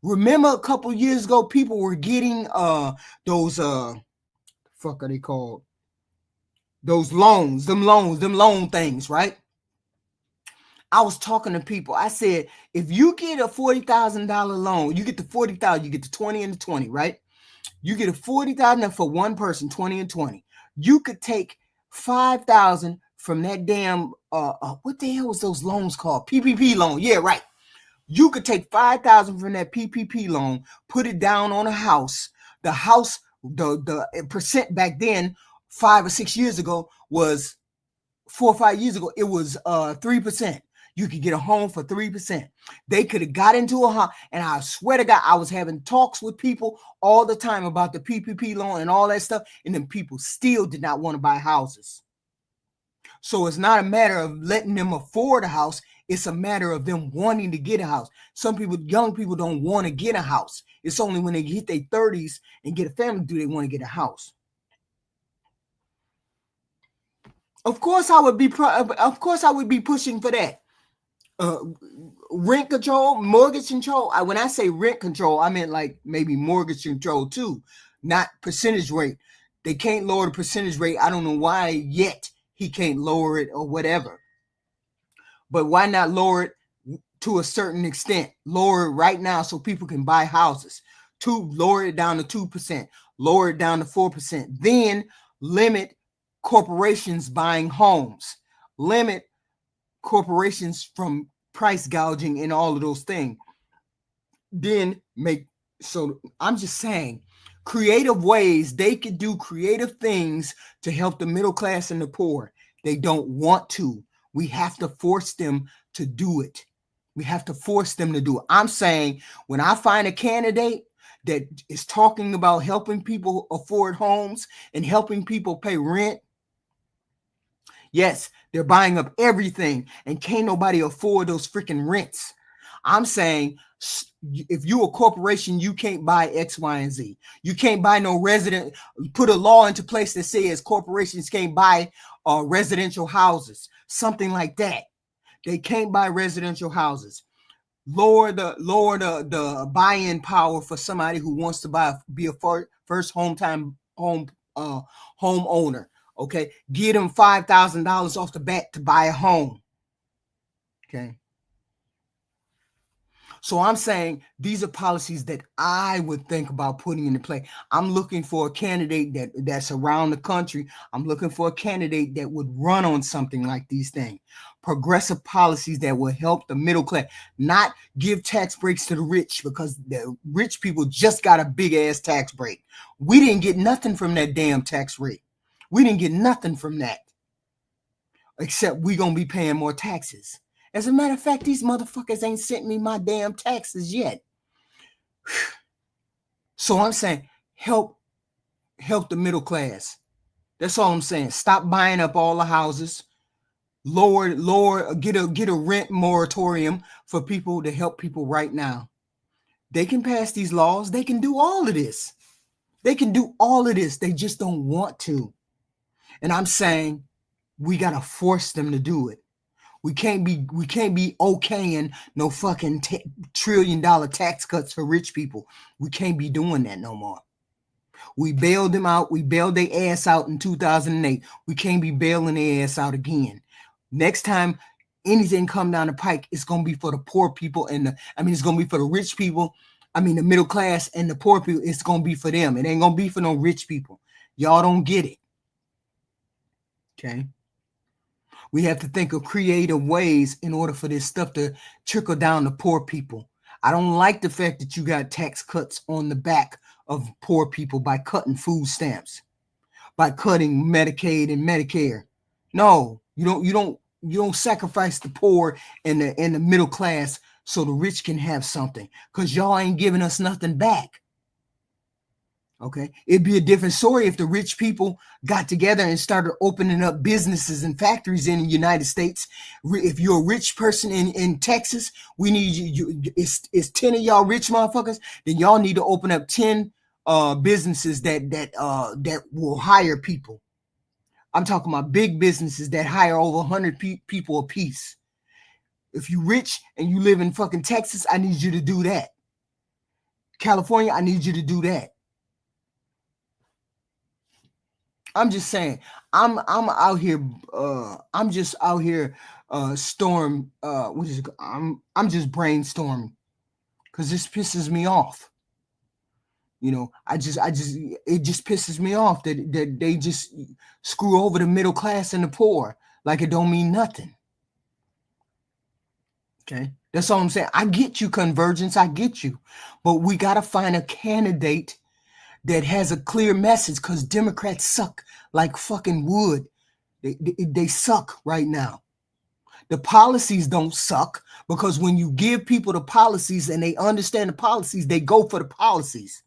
Speaker 1: Remember a couple years ago, people were getting those fuck are they called? Those loans, them loan things, right? I was talking to people. I said, if you get a $40,000 loan, you get the 40,000, you get the 20 and the 20, right? You get a 40,000 for one person, 20 and 20. You could take 5,000 from that damn what the hell was those loans called? PPP loan. Yeah, right. You could take 5,000 from that PPP loan, put it down on a house. The house, the percent back then, 5 or 6 years ago, was 4 or 5 years ago, it was 3%. You could get a home for 3%. They could have got into a house, and I swear to God, I was having talks with people all the time about the PPP loan and all that stuff, and then people still did not want to buy houses. So it's not a matter of letting them afford a house. It's a matter of them wanting to get a house. Some people, young people, don't want to get a house. It's only when they hit their 30s and get a family do they want to get a house. Of course, I would be. Of course, I would be pushing for that. Uh, Rent control, mortgage control. When I say rent control, I meant like maybe mortgage control too, not percentage rate. They can't lower the percentage rate. I don't know why yet he can't lower it or whatever. But why not lower it to a certain extent? Lower it right now so people can buy houses. Lower it down to 2%, lower it down to 4%. Then limit corporations buying homes. Limit corporations from price gouging and all of those things. Then make so I'm just saying creative ways they could do creative things to help the middle class and the poor. They don't want to. We have to force them to do it. We have to force them to do it. I'm saying when I find a candidate that is talking about helping people afford homes and helping people pay rent, yes, they're buying up everything and can't nobody afford those freaking rents. I'm saying if you're a corporation, you can't buy X, Y, and Z. You can't buy no resident. Put a law into place that says corporations can't buy residential houses, something like that. They can't buy residential houses. Lower the buy-in power for somebody who wants to be a first homeowner. Okay, get them $5,000 off the bat to buy a home. Okay. So I'm saying these are policies that I would think about putting into play. I'm looking for a candidate that's around the country. I'm looking for a candidate that would run on something like these things. Progressive policies that will help the middle class, not give tax breaks to the rich because the rich people just got a big ass tax break. We didn't get nothing from that damn tax rate. We didn't get nothing from that. Except we gonna be paying more taxes. As a matter of fact, these motherfuckers ain't sent me my damn taxes yet. So I'm saying help the middle class. That's all I'm saying. Stop buying up all the houses. Get a rent moratorium for people to help people right now. They can pass these laws. They can do all of this. They can do all of this. They just don't want to. And I'm saying we gotta force them to do it. We can't be okaying no fucking $1 trillion tax cuts for rich people. We can't be doing that no more. We bailed them out. We bailed their ass out in 2008. We can't be bailing their ass out again. Next time anything come down the pike, it's gonna be for the poor people it's gonna be for the rich people. The middle class and the poor people. It's gonna be for them. It ain't gonna be for no rich people. Y'all don't get it. Okay. We have to think of creative ways in order for this stuff to trickle down to poor people. I don't like the fact that you got tax cuts on the back of poor people by cutting food stamps, by cutting Medicaid and Medicare. No, you don't sacrifice the poor and the middle class so the rich can have something, because y'all ain't giving us nothing back. Okay, it'd be a different story if the rich people got together and started opening up businesses and factories in the United States. If you're a rich person in Texas, we need it's 10 of y'all rich motherfuckers, then y'all need to open up 10 businesses that will hire people. I'm talking about big businesses that hire over 100 people a piece. If you rich and you live in fucking Texas, I need you to do that. California, I need you to do that. I'm just saying, I'm out here, I'm just out here what is it? I'm just brainstorming because this pisses me off. It just pisses me off that they just screw over the middle class and the poor like it don't mean nothing. Okay, that's all I'm saying. I get you, Convergence, I get you, but we got to find a candidate that has a clear message, because Democrats suck like fucking wood. They suck right now. The policies don't suck, because when you give people the policies and they understand the policies, they go for the policies.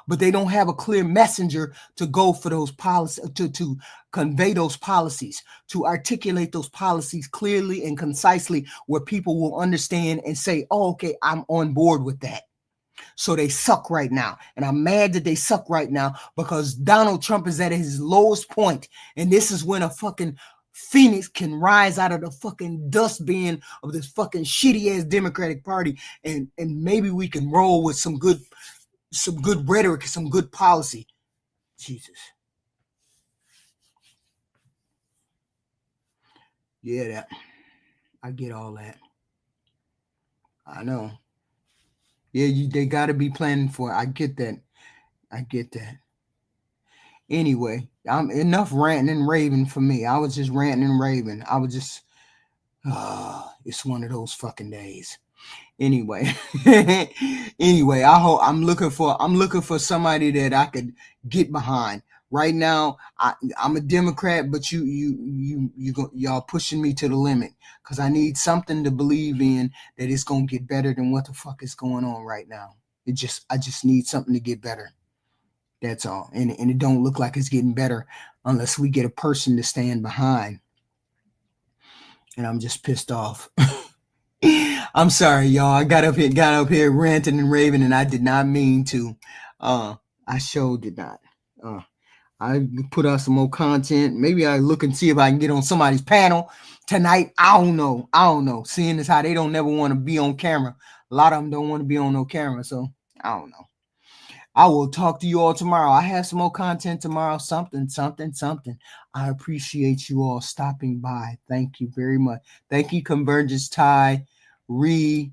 Speaker 1: But they don't have a clear messenger to go for those policies, to convey those policies, to articulate those policies clearly and concisely where people will understand and say, oh, okay, I'm on board with that. So they suck right now. And I'm mad that they suck right now, because Donald Trump is at his lowest point. And this is when a fucking phoenix can rise out of the fucking dustbin of this fucking shitty ass Democratic Party. And maybe we can roll with some good rhetoric, some good policy. Jesus. Yeah, I get all that. I know. Yeah, they got to be planning for it. I get that. Anyway, I'm enough ranting and raving for me. I was just ranting and raving. I was just, it's one of those fucking days. Anyway, I'm looking for somebody that I could get behind. Right now, I'm a Democrat, but y'all pushing me to the limit, because I need something to believe in that it's gonna get better than what the fuck is going on right now. I just need something to get better. That's all. And it don't look like it's getting better unless we get a person to stand behind. And I'm just pissed off. I'm sorry, y'all. I got up here ranting and raving, and I did not mean to. I sure did not. I put out some more content. Maybe I look and see if I can get on somebody's panel tonight. I don't know. Seeing as how they don't never want to be on camera. A lot of them don't want to be on no camera, so I don't know. I will talk to you all tomorrow. I have some more content tomorrow. Something. I appreciate you all stopping by. Thank you very much. Thank you, Convergence Ty, thank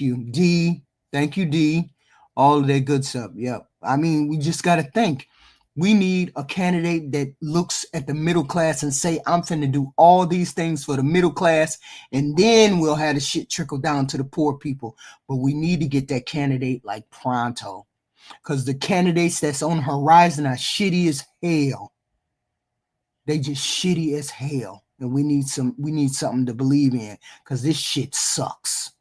Speaker 1: you, D. Thank you, D. All of that good stuff. Yep. I mean, we just got to think. We need a candidate that looks at the middle class and say, I'm finna do all these things for the middle class, and then we'll have the shit trickle down to the poor people. But we need to get that candidate like pronto, because the candidates that's on the horizon are shitty as hell. They just shitty as hell. And we need something to believe in, because this shit sucks.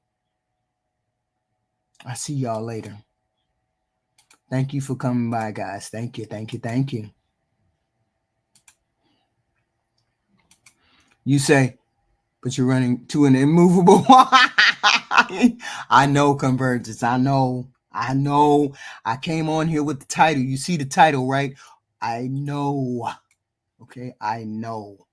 Speaker 1: I see y'all later. Thank you for coming by, guys. Thank you. You say, but you're running to an immovable. I know, Convergence. I know. I came on here with the title. You see the title, right? I know. Okay, I know.